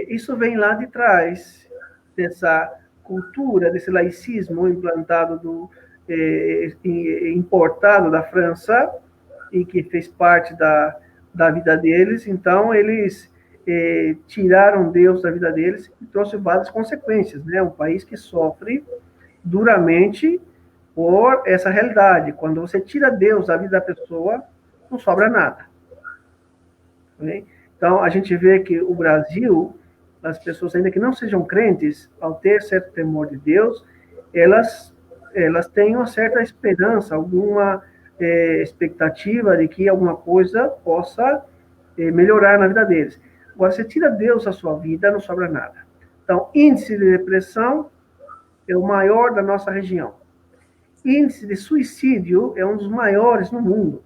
isso vem lá de trás, dessa cultura, desse laicismo implantado, importado da França, e que fez parte da vida deles. Então, eles tiraram Deus da vida deles e trouxe várias consequências, né? Um país que sofre duramente por essa realidade. Quando você tira Deus da vida da pessoa, não sobra nada. Okay? Então, a gente vê que o Brasil, as pessoas, ainda que não sejam crentes, ao ter certo temor de Deus, elas têm uma certa esperança, alguma expectativa de que alguma coisa possa melhorar na vida deles. Agora, você tira Deus da sua vida, não sobra nada. Então, índice de depressão é o maior da nossa região. Índice de suicídio é um dos maiores no mundo.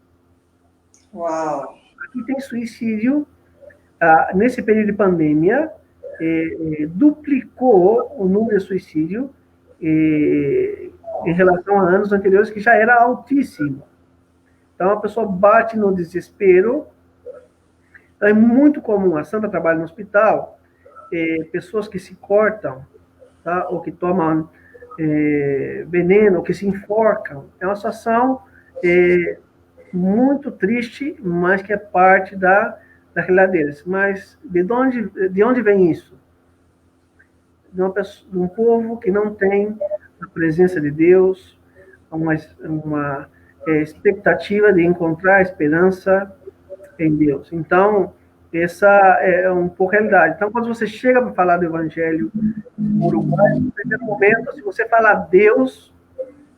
Uau! Aqui tem suicídio, nesse período de pandemia, duplicou o número de suicídio em relação a anos anteriores, que já era altíssimo. Então, a pessoa bate no desespero. Então, é muito comum, a Sandra trabalha no hospital, pessoas que se cortam, tá? Ou que tomam veneno, ou que se enforcam. É uma situação muito triste, mas que é parte da realidade deles. Mas de onde vem isso? De um povo que não tem a presença de Deus, uma expectativa de encontrar esperança em Deus. Então, essa é um pouco a realidade. Então, quando você chega para falar do Evangelho no Uruguai, no primeiro momento, se você falar Deus,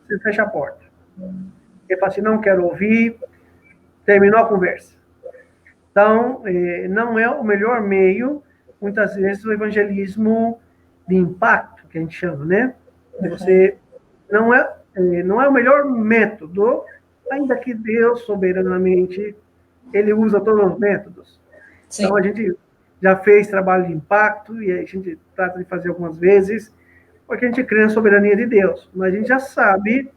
você fecha a porta. Ele fala assim, não quero ouvir, terminou a conversa. Então, não é o melhor meio, muitas vezes, o evangelismo de impacto, que a gente chama, né? Você não é o melhor método, ainda que Deus, soberanamente, ele usa todos os métodos. Sim. Então, a gente já fez trabalho de impacto, e a gente trata de fazer algumas vezes, porque a gente crê na soberania de Deus. Mas a gente já sabe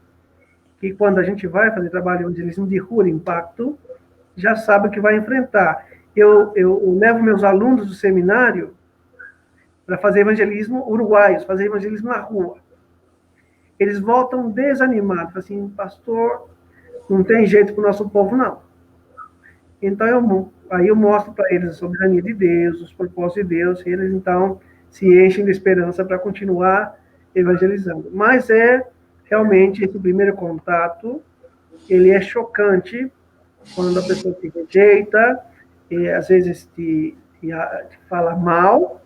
que quando a gente vai fazer trabalho de evangelismo de rua, de impacto, já sabe o que vai enfrentar. Eu levo meus alunos do seminário para fazer evangelismo uruguaios, fazer evangelismo na rua. Eles voltam desanimados, assim, pastor, não tem jeito para o nosso povo, não. Então, eu mostro para eles a soberania de Deus, os propósitos de Deus, e eles, então, se enchem de esperança para continuar evangelizando. Mas realmente, esse primeiro contato, ele é chocante, quando a pessoa te rejeita, e às vezes te fala mal,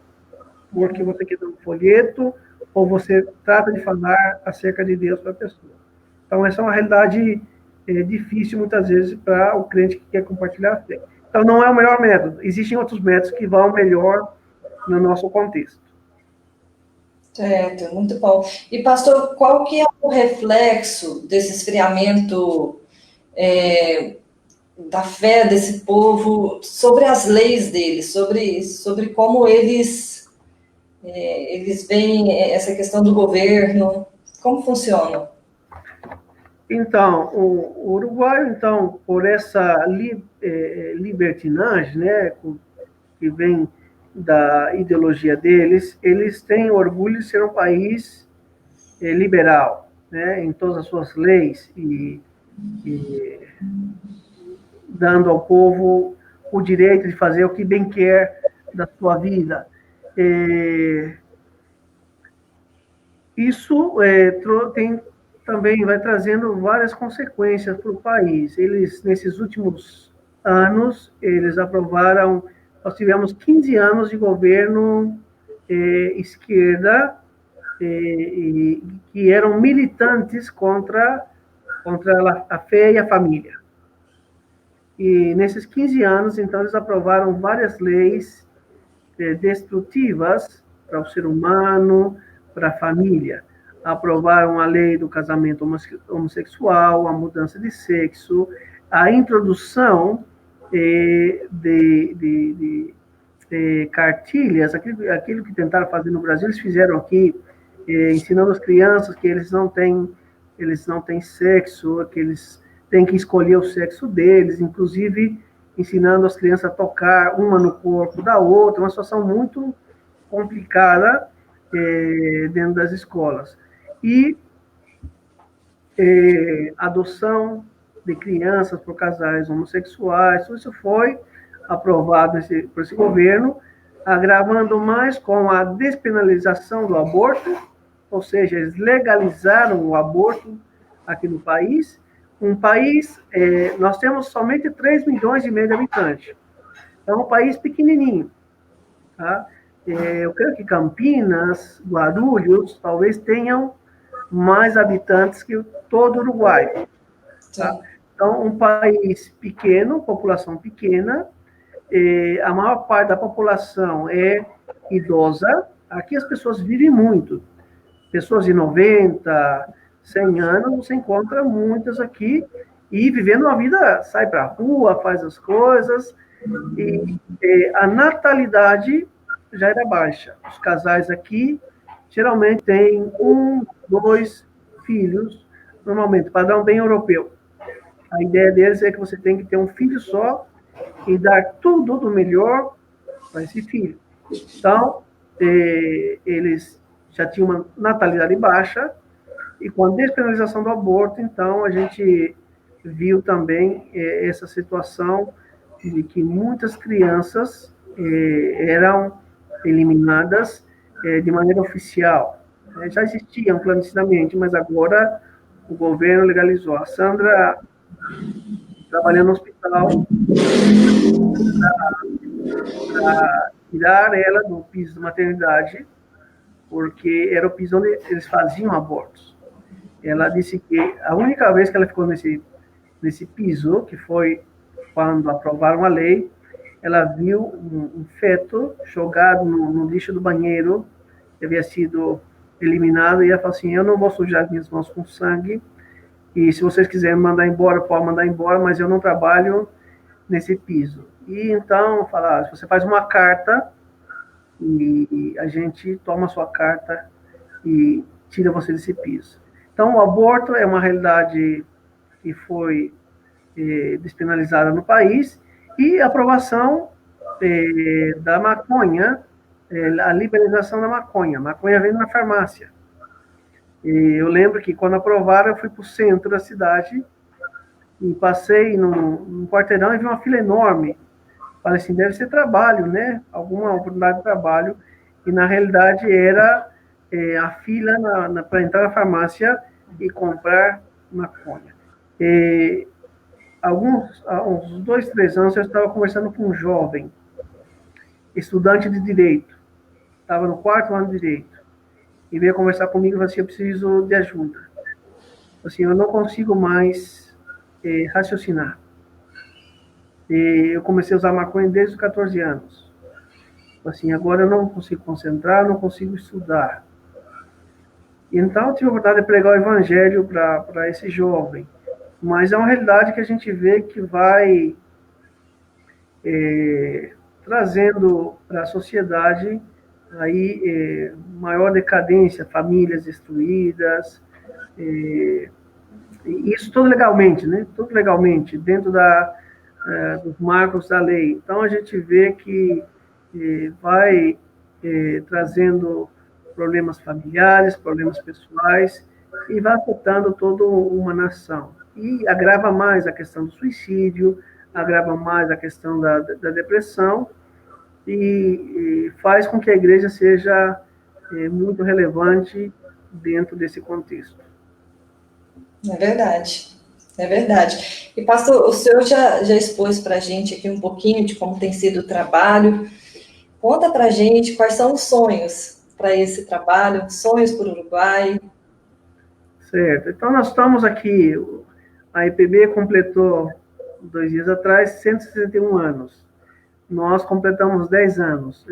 porque você quer dar um folheto, ou você trata de falar acerca de Deus para a pessoa. Então, essa é uma realidade difícil, muitas vezes, para o crente que quer compartilhar a fé. Então, não é o melhor método. Existem outros métodos que vão melhor no nosso contexto. Certo, muito bom. E, pastor, qual que é o reflexo desse esfriamento da fé desse povo sobre as leis deles, sobre como eles veem essa questão do governo, como funciona? Então, o uruguaio, então, por essa libertinagem, né, que vem da ideologia deles, eles têm orgulho de ser um país liberal, né, em todas as suas leis e dando ao povo o direito de fazer o que bem quer da sua vida. Isso também vai trazendo várias consequências para o país. Eles, nesses últimos anos, eles aprovaram, nós tivemos 15 anos de governo esquerda, que eram militantes contra a fé e a família. E nesses 15 anos, então, eles aprovaram várias leis destrutivas para o ser humano, para a família. Aprovaram a lei do casamento homossexual, a mudança de sexo, a introdução de cartilhas, aquilo que tentaram fazer no Brasil, eles fizeram aqui, ensinando as crianças que eles não têm sexo, que eles têm que escolher o sexo deles, inclusive ensinando as crianças a tocar uma no corpo da outra, uma situação muito complicada dentro das escolas. E adoção de crianças por casais homossexuais, tudo isso foi aprovado por esse governo, agravando mais com a despenalização do aborto, ou seja, eles legalizaram o aborto aqui no país. Um país, nós temos somente 3,5 milhões de habitantes. É um país pequenininho. Tá? Eu creio que Campinas, Guarulhos, talvez tenham mais habitantes que todo o Uruguai. Tá? Então, um país pequeno, população pequena, a maior parte da população é idosa. Aqui as pessoas vivem muito. Pessoas de 90, 100 anos, você encontra muitas aqui, e vivendo uma vida, sai para a rua, faz as coisas, e a natalidade já era baixa. Os casais aqui, geralmente, têm 1, 2 filhos, normalmente, padrão bem europeu. A ideia deles é que você tem que ter um filho só e dar tudo do melhor para esse filho. Então, eles já tinham uma natalidade baixa, e com a despenalização do aborto, então, a gente viu também essa situação de que muitas crianças eram eliminadas de maneira oficial. Já existiam clandestinamente, mas agora o governo legalizou. A Sandra trabalhando no hospital para tirar ela do piso de maternidade, porque era o piso onde eles faziam abortos. Ela disse que a única vez que ela ficou nesse piso, que foi quando aprovaram a lei, ela viu um feto jogado no lixo do banheiro, que havia sido eliminado, e ela falou assim: eu não vou sujar minhas mãos com sangue, e se vocês quiserem mandar embora, pode mandar embora, mas eu não trabalho nesse piso. E então, falaram: você faz uma carta, e a gente toma a sua carta e tira você desse piso. Então, o aborto é uma realidade que foi despenalizada no país, e a aprovação da maconha, a liberalização da maconha. A maconha vem na farmácia. Eu lembro que quando aprovaram, eu fui para o centro da cidade e passei num quarteirão e vi uma fila enorme. Falei assim: deve ser trabalho, né? Alguma oportunidade de trabalho. E na realidade era a fila para entrar na farmácia e comprar maconha. Há uns 2, 3 anos, eu estava conversando com um jovem, estudante de Direito, estava no 4º ano de Direito, e veio conversar comigo e falou assim: eu preciso de ajuda. Assim, eu não consigo mais raciocinar. Eu comecei a usar maconha desde os 14 anos. Assim, agora eu não consigo concentrar, não consigo estudar. Então, eu tive a oportunidade de pregar o evangelho para esse jovem. Mas é uma realidade que a gente vê que vai trazendo para a sociedade aí maior decadência, famílias destruídas, isso tudo legalmente, né? Tudo legalmente, dentro dos marcos da lei. Então, a gente vê que vai trazendo problemas familiares, problemas pessoais, e vai afetando toda uma nação. E agrava mais a questão do suicídio, agrava mais a questão da depressão, e faz com que a igreja seja muito relevante dentro desse contexto. É verdade, é verdade. E, pastor, o senhor já expôs para a gente aqui um pouquinho de como tem sido o trabalho. Conta para a gente quais são os sonhos para esse trabalho, sonhos para o Uruguai. Certo. Então, nós estamos aqui, a IPB completou, 2 dias atrás, 161 anos. Nós completamos 10 anos.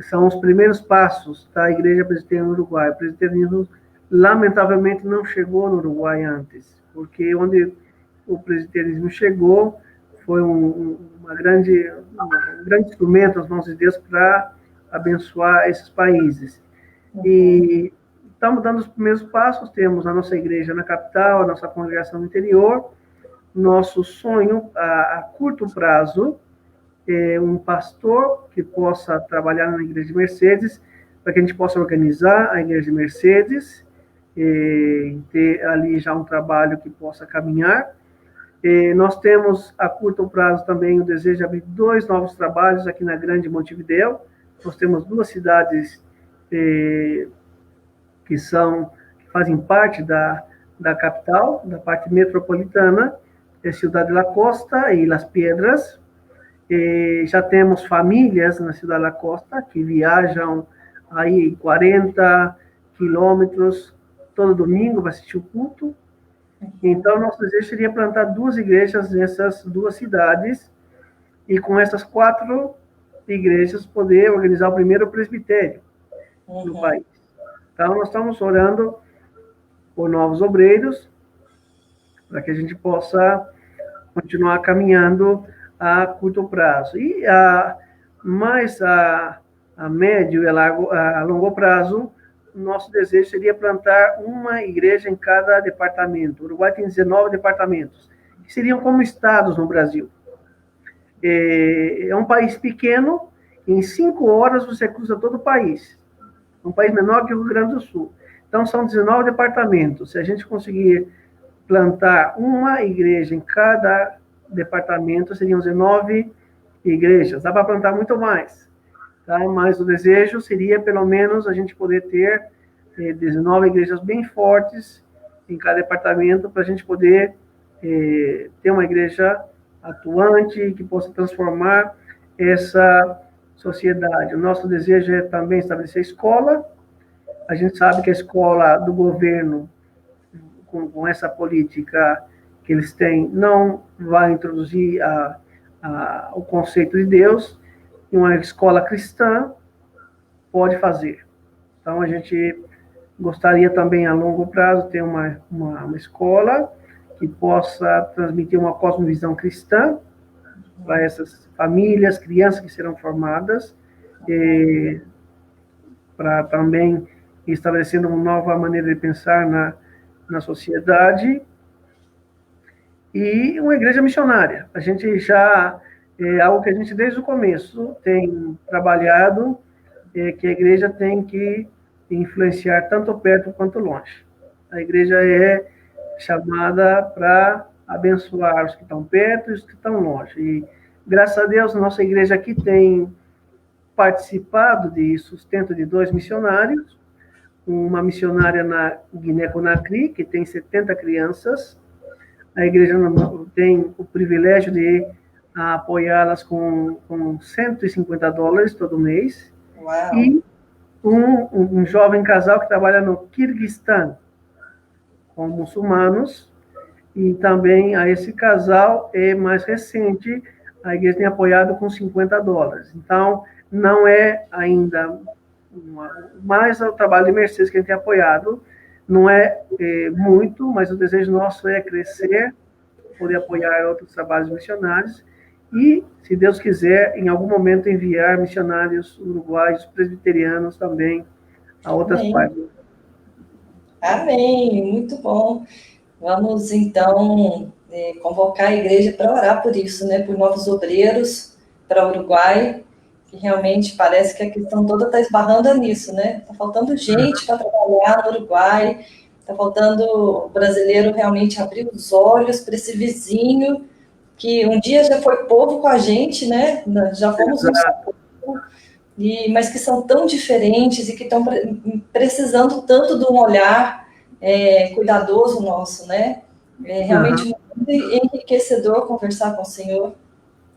São os primeiros passos da Igreja Presbiteriana no Uruguai. O presbiterianismo, lamentavelmente, não chegou no Uruguai antes, porque onde o presbiterianismo chegou foi um grande instrumento nas mãos de Deus para abençoar esses países. E estamos dando os primeiros passos, temos a nossa igreja na capital, a nossa congregação no interior. Nosso sonho a curto prazo é um pastor que possa trabalhar na igreja de Mercedes, para que a gente possa organizar a igreja de Mercedes, ter ali já um trabalho que possa caminhar. Nós temos a curto prazo também o desejo de abrir 2 novos trabalhos aqui na Grande Montevidéu. Nós temos 2 cidades que fazem parte da capital, da parte metropolitana, Ciudad de la Costa e Las Piedras. Já temos famílias na Ciudad de la Costa que viajam aí 40 quilômetros todo domingo para assistir o culto. Então, nosso desejo seria plantar 2 igrejas nessas 2 cidades e com essas 4 igrejas poder organizar o primeiro presbitério no país. Então, nós estamos orando por novos obreiros para que a gente possa continuar caminhando a curto prazo. E mais a médio e a longo prazo, nosso desejo seria plantar uma igreja em cada departamento. O Uruguai tem 19 departamentos, que seriam como estados no Brasil. É um país pequeno, em 5 horas você cruza todo o país. É um país menor que o Rio Grande do Sul. Então, são 19 departamentos. Se a gente conseguir plantar uma igreja em cada departamento, seriam 19 igrejas. Dá para plantar muito mais. Tá? Mas o desejo seria, pelo menos, a gente poder ter 19 igrejas bem fortes em cada departamento, para a gente poder ter uma igreja atuante, que possa transformar essa sociedade. O nosso desejo é também estabelecer escola. A gente sabe que a escola do governo, com essa política que eles têm, não vai introduzir o conceito de Deus, e uma escola cristã pode fazer. Então, a gente gostaria também, a longo prazo, ter uma escola que possa transmitir uma cosmovisão cristã para essas famílias, crianças que serão formadas, para também estabelecendo uma nova maneira de pensar na sociedade, e uma igreja missionária. A gente já, algo que a gente desde o começo tem trabalhado, que a igreja tem que influenciar tanto perto quanto longe. A igreja é chamada para abençoar os que estão perto e os que estão longe. E, graças a Deus, nossa igreja aqui tem participado de sustento de 2 missionários, uma missionária na Guiné-Conakry, que tem 70 crianças. A igreja tem o privilégio de apoiá-las com $150 todo mês. Uau. E um jovem casal que trabalha no Quirguistão com muçulmanos, e também a esse casal mais recente, a igreja tem apoiado com $50. Então, não é ainda mais o trabalho de Mercedes que a gente tem apoiado, não é muito, mas o desejo nosso é crescer, poder apoiar outros trabalhos missionários, e, se Deus quiser, em algum momento enviar missionários uruguaios, presbiterianos também, a outras partes. Amém, muito bom. Vamos, então, convocar a igreja para orar por isso, né? Por novos obreiros para o Uruguai, que realmente parece que a questão toda está esbarrando nisso, né? Está faltando gente para trabalhar no Uruguai, está faltando o brasileiro realmente abrir os olhos para esse vizinho que um dia já foi povo com a gente, né? Já fomos um só povo, mas que são tão diferentes e que estão precisando tanto de um olhar cuidadoso nosso, né? É realmente muito enriquecedor conversar com o senhor,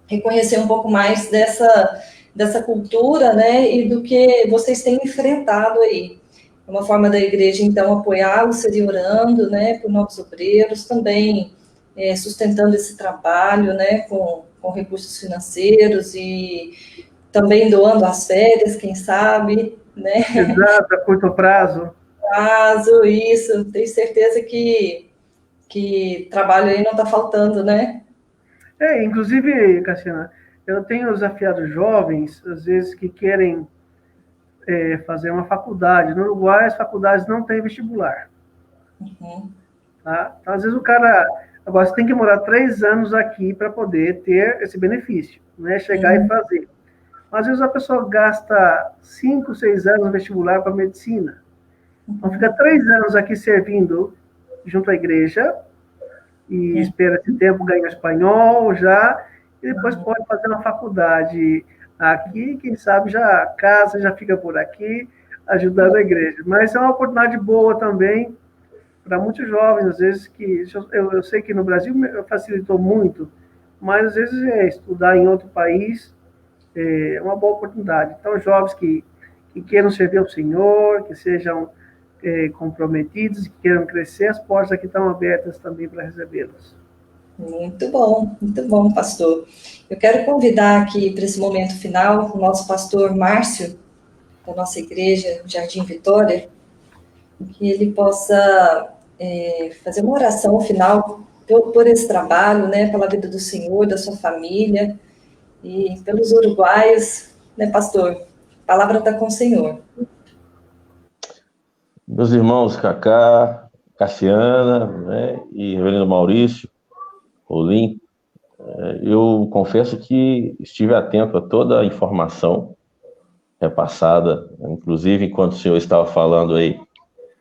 reconhecer um pouco mais dessa cultura, né? E do que vocês têm enfrentado aí. Uma forma da igreja, então, apoiá-los, seria orando, né? Por novos obreiros, também sustentando esse trabalho, né? Com recursos financeiros e também doando as férias, quem sabe, né? Exato, a curto prazo. Isso, tenho certeza que trabalho aí não está faltando, né? Inclusive, Cassiana, eu tenho desafiado jovens, às vezes, que querem fazer uma faculdade. No Uruguai, as faculdades não têm vestibular. Uhum. Tá? Então, às vezes, o cara... Agora, você tem que morar 3 anos aqui para poder ter esse benefício, né? Chegar e fazer. Às vezes, a pessoa gasta 5, 6 anos no vestibular para medicina. Então, fica 3 anos aqui servindo junto à igreja e espera esse tempo, ganha espanhol já, e depois pode fazer uma faculdade aqui, quem sabe já casa, já fica por aqui, ajudando a igreja. Mas é uma oportunidade boa também para muitos jovens, às vezes, que eu sei que no Brasil facilitou muito, mas às vezes estudar em outro país é uma boa oportunidade. Então, jovens que queiram servir ao Senhor, que sejam comprometidos, que queiram crescer, as portas aqui estão abertas também para recebê-los. Muito bom, pastor. Eu quero convidar aqui para esse momento final o nosso pastor Márcio, da nossa igreja, Jardim Vitória, que ele possa fazer uma oração final por esse trabalho, né, pela vida do senhor, da sua família e pelos uruguaios, né, pastor? A palavra está com o senhor. Meus irmãos Cacá, Cassiana, né, e Reverendo Maurício, Rolim, eu confesso que estive atento a toda a informação repassada, inclusive enquanto o senhor estava falando aí,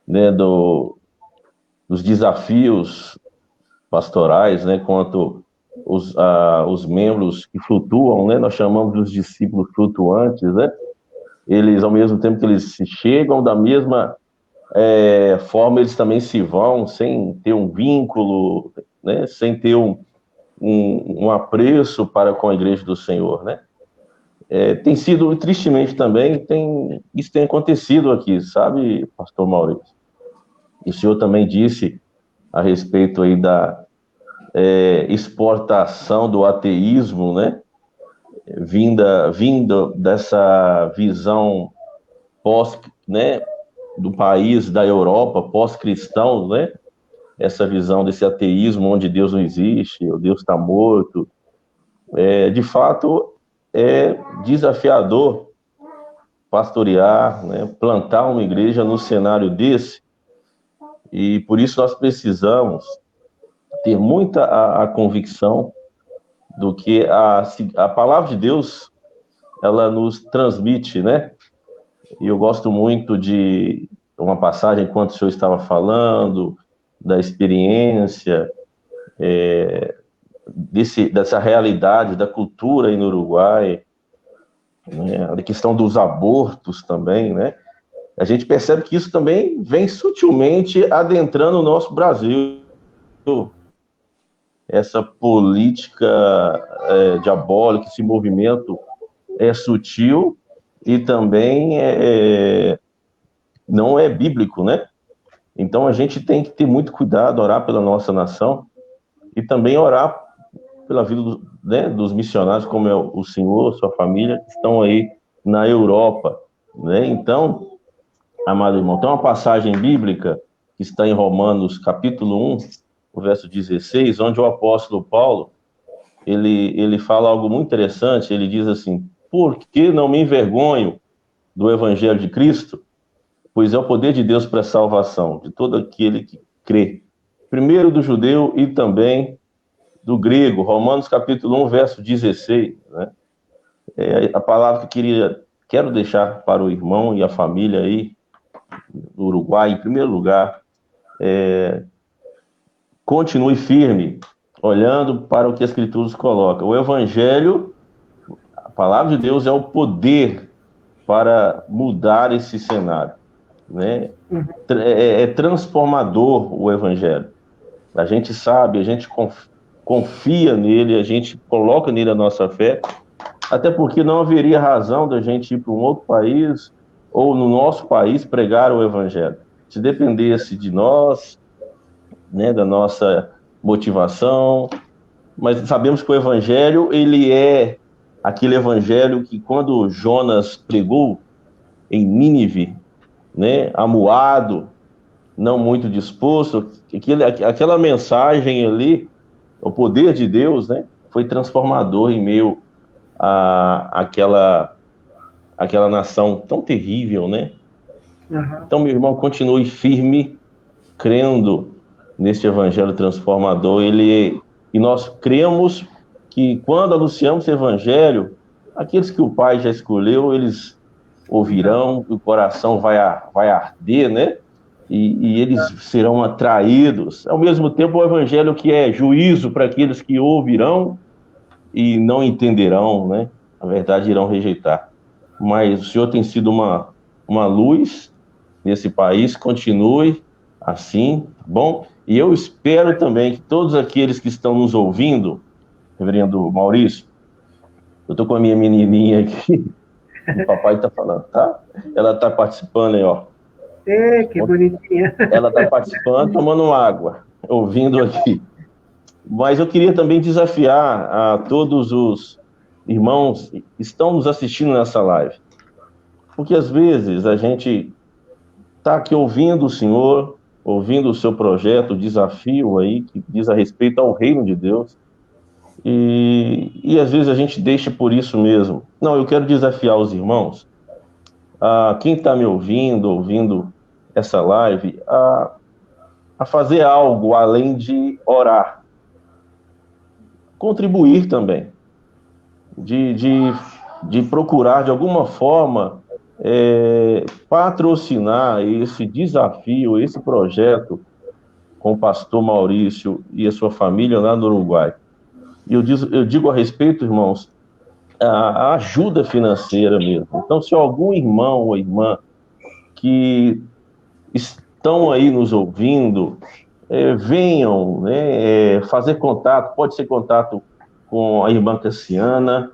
né, dos desafios pastorais, né, quanto os membros que flutuam, né, nós chamamos de os discípulos flutuantes, né, eles, ao mesmo tempo que eles se chegam, da mesma forma eles também se vão, sem ter um vínculo, né, sem ter um apreço para com a igreja do Senhor, né. Tem sido, tristemente também, isso tem acontecido aqui, sabe, pastor Maurício? E o senhor também disse a respeito aí da exportação do ateísmo, né? Vinda dessa visão né, do país, da Europa, pós-cristão, né? Essa visão desse ateísmo onde Deus não existe, o Deus está morto. De fato, é desafiador pastorear, né? Plantar uma igreja no cenário desse, e por isso nós precisamos ter muita a convicção do que a palavra de Deus, ela nos transmite, né? E eu gosto muito de uma passagem, enquanto o senhor estava falando, da experiência, dessa realidade, da cultura aí no Uruguai, né? A questão dos abortos também, né? A gente percebe que isso também vem sutilmente adentrando o nosso Brasil. Essa política diabólica, esse movimento é sutil e também não é bíblico, né? Então a gente tem que ter muito cuidado, orar pela nossa nação e também orar pela vida né, dos missionários, como é o senhor, sua família, que estão aí na Europa, né? Então, amado irmão, tem uma passagem bíblica que está em Romanos, capítulo 1, o verso 16, onde o apóstolo Paulo, ele fala algo muito interessante, ele diz assim: por que não me envergonho do evangelho de Cristo? Pois é o poder de Deus para a salvação de todo aquele que crê, primeiro do judeu e também do grego. Romanos capítulo 1, verso 16, né? A palavra que quero deixar para o irmão e a família aí do Uruguai, em primeiro lugar, continue firme, olhando para o que as Escrituras colocam. O Evangelho, a palavra de Deus, é o poder para mudar esse cenário, né? É transformador o Evangelho. A gente sabe, a gente confia nele, a gente coloca nele a nossa fé, até porque não haveria razão da gente ir para um outro país ou no nosso país pregar o Evangelho. Se dependesse de nós, né, da nossa motivação, mas sabemos que o Evangelho, ele é aquele Evangelho que quando Jonas pregou em Nínive, né, amuado, não muito disposto, aquela mensagem ali, o poder de Deus, né, foi transformador em meio àquela nação tão terrível, né? Uhum. Então, meu irmão, continue firme, crendo neste evangelho transformador. E nós cremos que quando anunciamos o evangelho, aqueles que o Pai já escolheu, eles ouvirão, o coração vai arder, né? E eles serão atraídos. Ao mesmo tempo, o evangelho que é juízo para aqueles que ouvirão e não entenderão, né? Na verdade, irão rejeitar. Mas o Senhor tem sido uma luz nesse país, continue assim, tá bom? E eu espero também que todos aqueles que estão nos ouvindo, reverendo Maurício, eu estou com a minha menininha aqui, o papai está falando, tá? Ela está participando aí, ó. Que bonitinha. Ela está participando, tomando água, ouvindo aqui. Mas eu queria também desafiar a todos os irmãos que estão nos assistindo nessa live. Porque às vezes a gente está aqui ouvindo o Senhor, ouvindo o seu projeto, o desafio aí, que diz a respeito ao reino de Deus. E às vezes a gente deixa por isso mesmo. Não, eu quero desafiar os irmãos, quem está me ouvindo essa live, a fazer algo além de orar. Contribuir também. De procurar, de alguma forma, patrocinar esse desafio, esse projeto com o pastor Maurício e a sua família lá no Uruguai. E eu digo a respeito, irmãos, a ajuda financeira mesmo. Então, se algum irmão ou irmã que estão aí nos ouvindo, venham, né, fazer contato, pode ser contato com a irmã Cassiana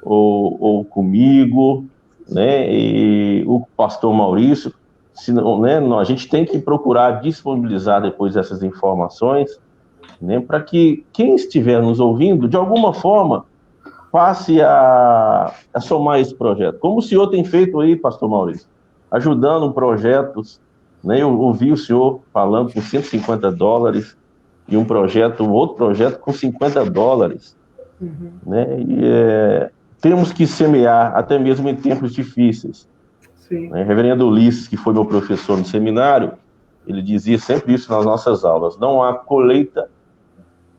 ou comigo, né, e o pastor Maurício, senão, né, a gente tem que procurar disponibilizar depois essas informações, né, para que quem estiver nos ouvindo, de alguma forma, passe a somar esse projeto. Como o senhor tem feito aí, pastor Maurício, ajudando projetos, né, eu ouvi o senhor falando com $150 e outro projeto com $50, né, e temos que semear até mesmo em tempos difíceis. Sim. Né, reverendo Ulisses, que foi meu professor no seminário, ele dizia sempre isso nas nossas aulas: não há colheita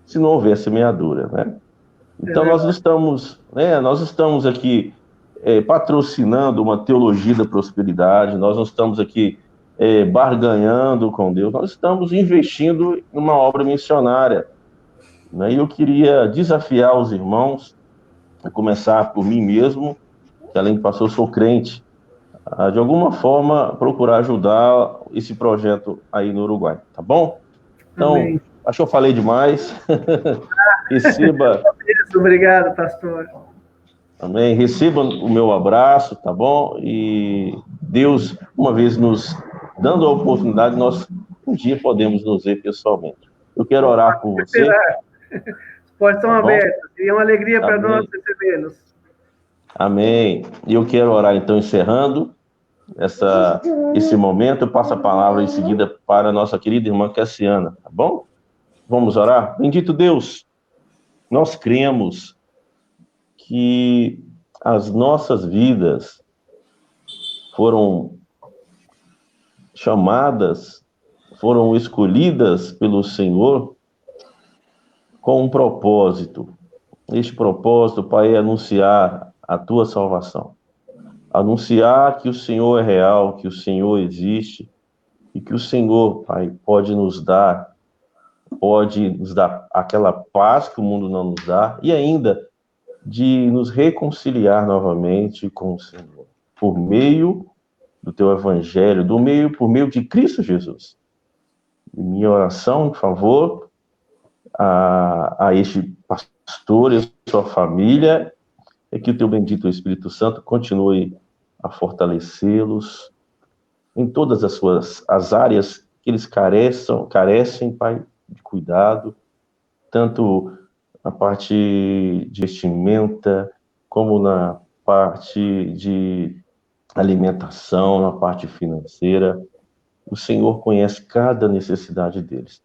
se não houver semeadura, né? Então nós estamos aqui patrocinando uma teologia da prosperidade, nós não estamos aqui barganhando com Deus, nós estamos investindo numa obra missionária, né? E eu queria desafiar os irmãos, a começar por mim mesmo, que além de pastor, eu sou crente, a de alguma forma procurar ajudar esse projeto aí no Uruguai, tá bom? Então, amém. Acho que eu falei demais. Receba. Obrigado, pastor. Amém. Receba o meu abraço, tá bom? E Deus, uma vez nos dando a oportunidade, nós um dia podemos nos ver pessoalmente. Eu quero orar por você. Os portos estão abertos. E é uma alegria para nós recebê-los. Amém. E eu quero orar, então, encerrando esse momento. Eu passo a palavra em seguida para a nossa querida irmã Cassiana, tá bom? Vamos orar? Bendito Deus, nós cremos que as nossas vidas foram chamadas, foram escolhidas pelo Senhor com um propósito. Este propósito, Pai, é anunciar a tua salvação. Anunciar que o Senhor é real, que o Senhor existe e que o Senhor, Pai, pode nos dar aquela paz que o mundo não nos dá e ainda de nos reconciliar novamente com o Senhor, por meio do teu evangelho, por meio de Cristo Jesus. E minha oração, por favor, a este pastor e a sua família, é que o teu bendito Espírito Santo continue a fortalecê-los em todas as áreas que eles carecem, Pai, de cuidado, tanto na parte de vestimenta, como na parte de alimentação, na parte financeira. O Senhor conhece cada necessidade deles.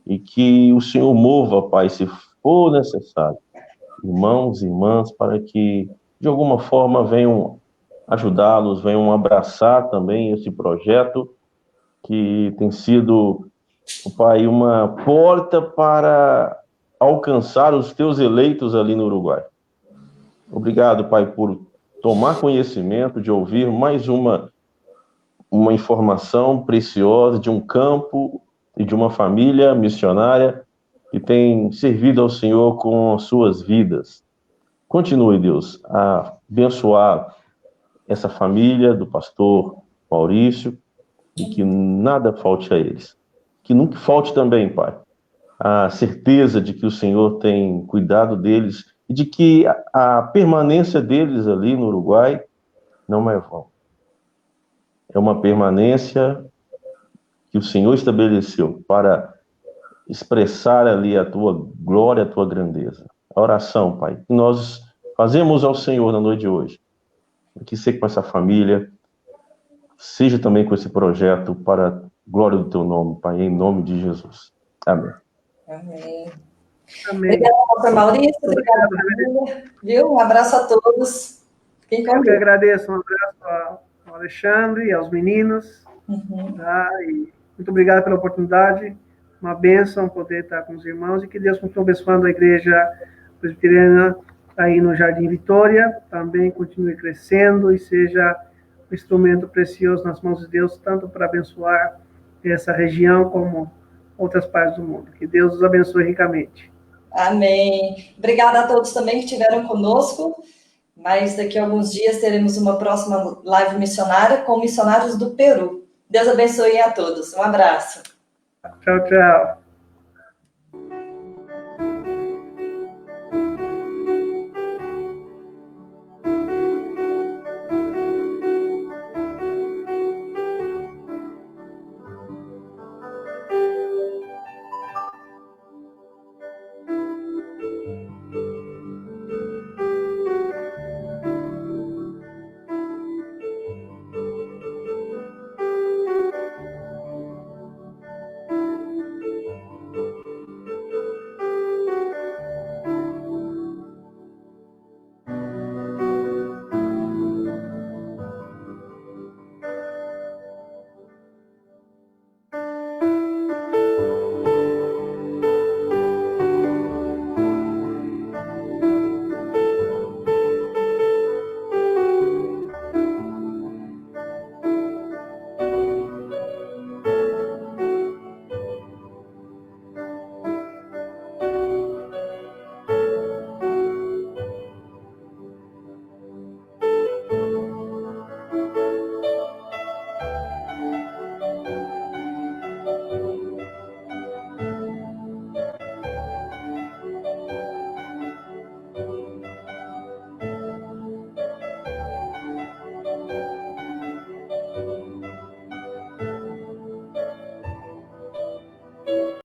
E que o Senhor mova, Pai, se for necessário, irmãos e irmãs, para que, de alguma forma, venham ajudá-los, venham abraçar também esse projeto que tem sido, Pai, uma porta para alcançar os teus eleitos ali no Uruguai. Obrigado, Pai, por tomar conhecimento, de ouvir mais uma informação preciosa de um campo e de uma família missionária que tem servido ao Senhor com as suas vidas. Continue, Deus, a abençoar essa família do pastor Maurício e que nada falte a eles. Que nunca falte também, Pai, a certeza de que o Senhor tem cuidado deles e de que a permanência deles ali no Uruguai não é vão. É uma permanência que o Senhor estabeleceu para expressar ali a tua glória, a tua grandeza. A oração, Pai, que nós fazemos ao Senhor na noite de hoje, que seja com essa família, seja também com esse projeto para a glória do teu nome, Pai, em nome de Jesus. Amém. Amém. Amém. Obrigada, pastor Maurício. Obrigada, família. Viu? Um abraço a todos. Fiquem com Eu que Deus. agradeço. Um abraço ao Alexandre e aos meninos. Tá? E muito obrigado pela oportunidade. Uma bênção poder estar com os irmãos e que Deus continue abençoando a igreja presbiteriana aí no Jardim Vitória. Também continue crescendo e seja um instrumento precioso nas mãos de Deus, tanto para abençoar essa região como outras partes do mundo. Que Deus os abençoe ricamente. Amém. Obrigada a todos também que estiveram conosco. Mas daqui a alguns dias teremos uma próxima live missionária com missionários do Peru. Deus abençoe a todos. Um abraço. Tchau, tchau.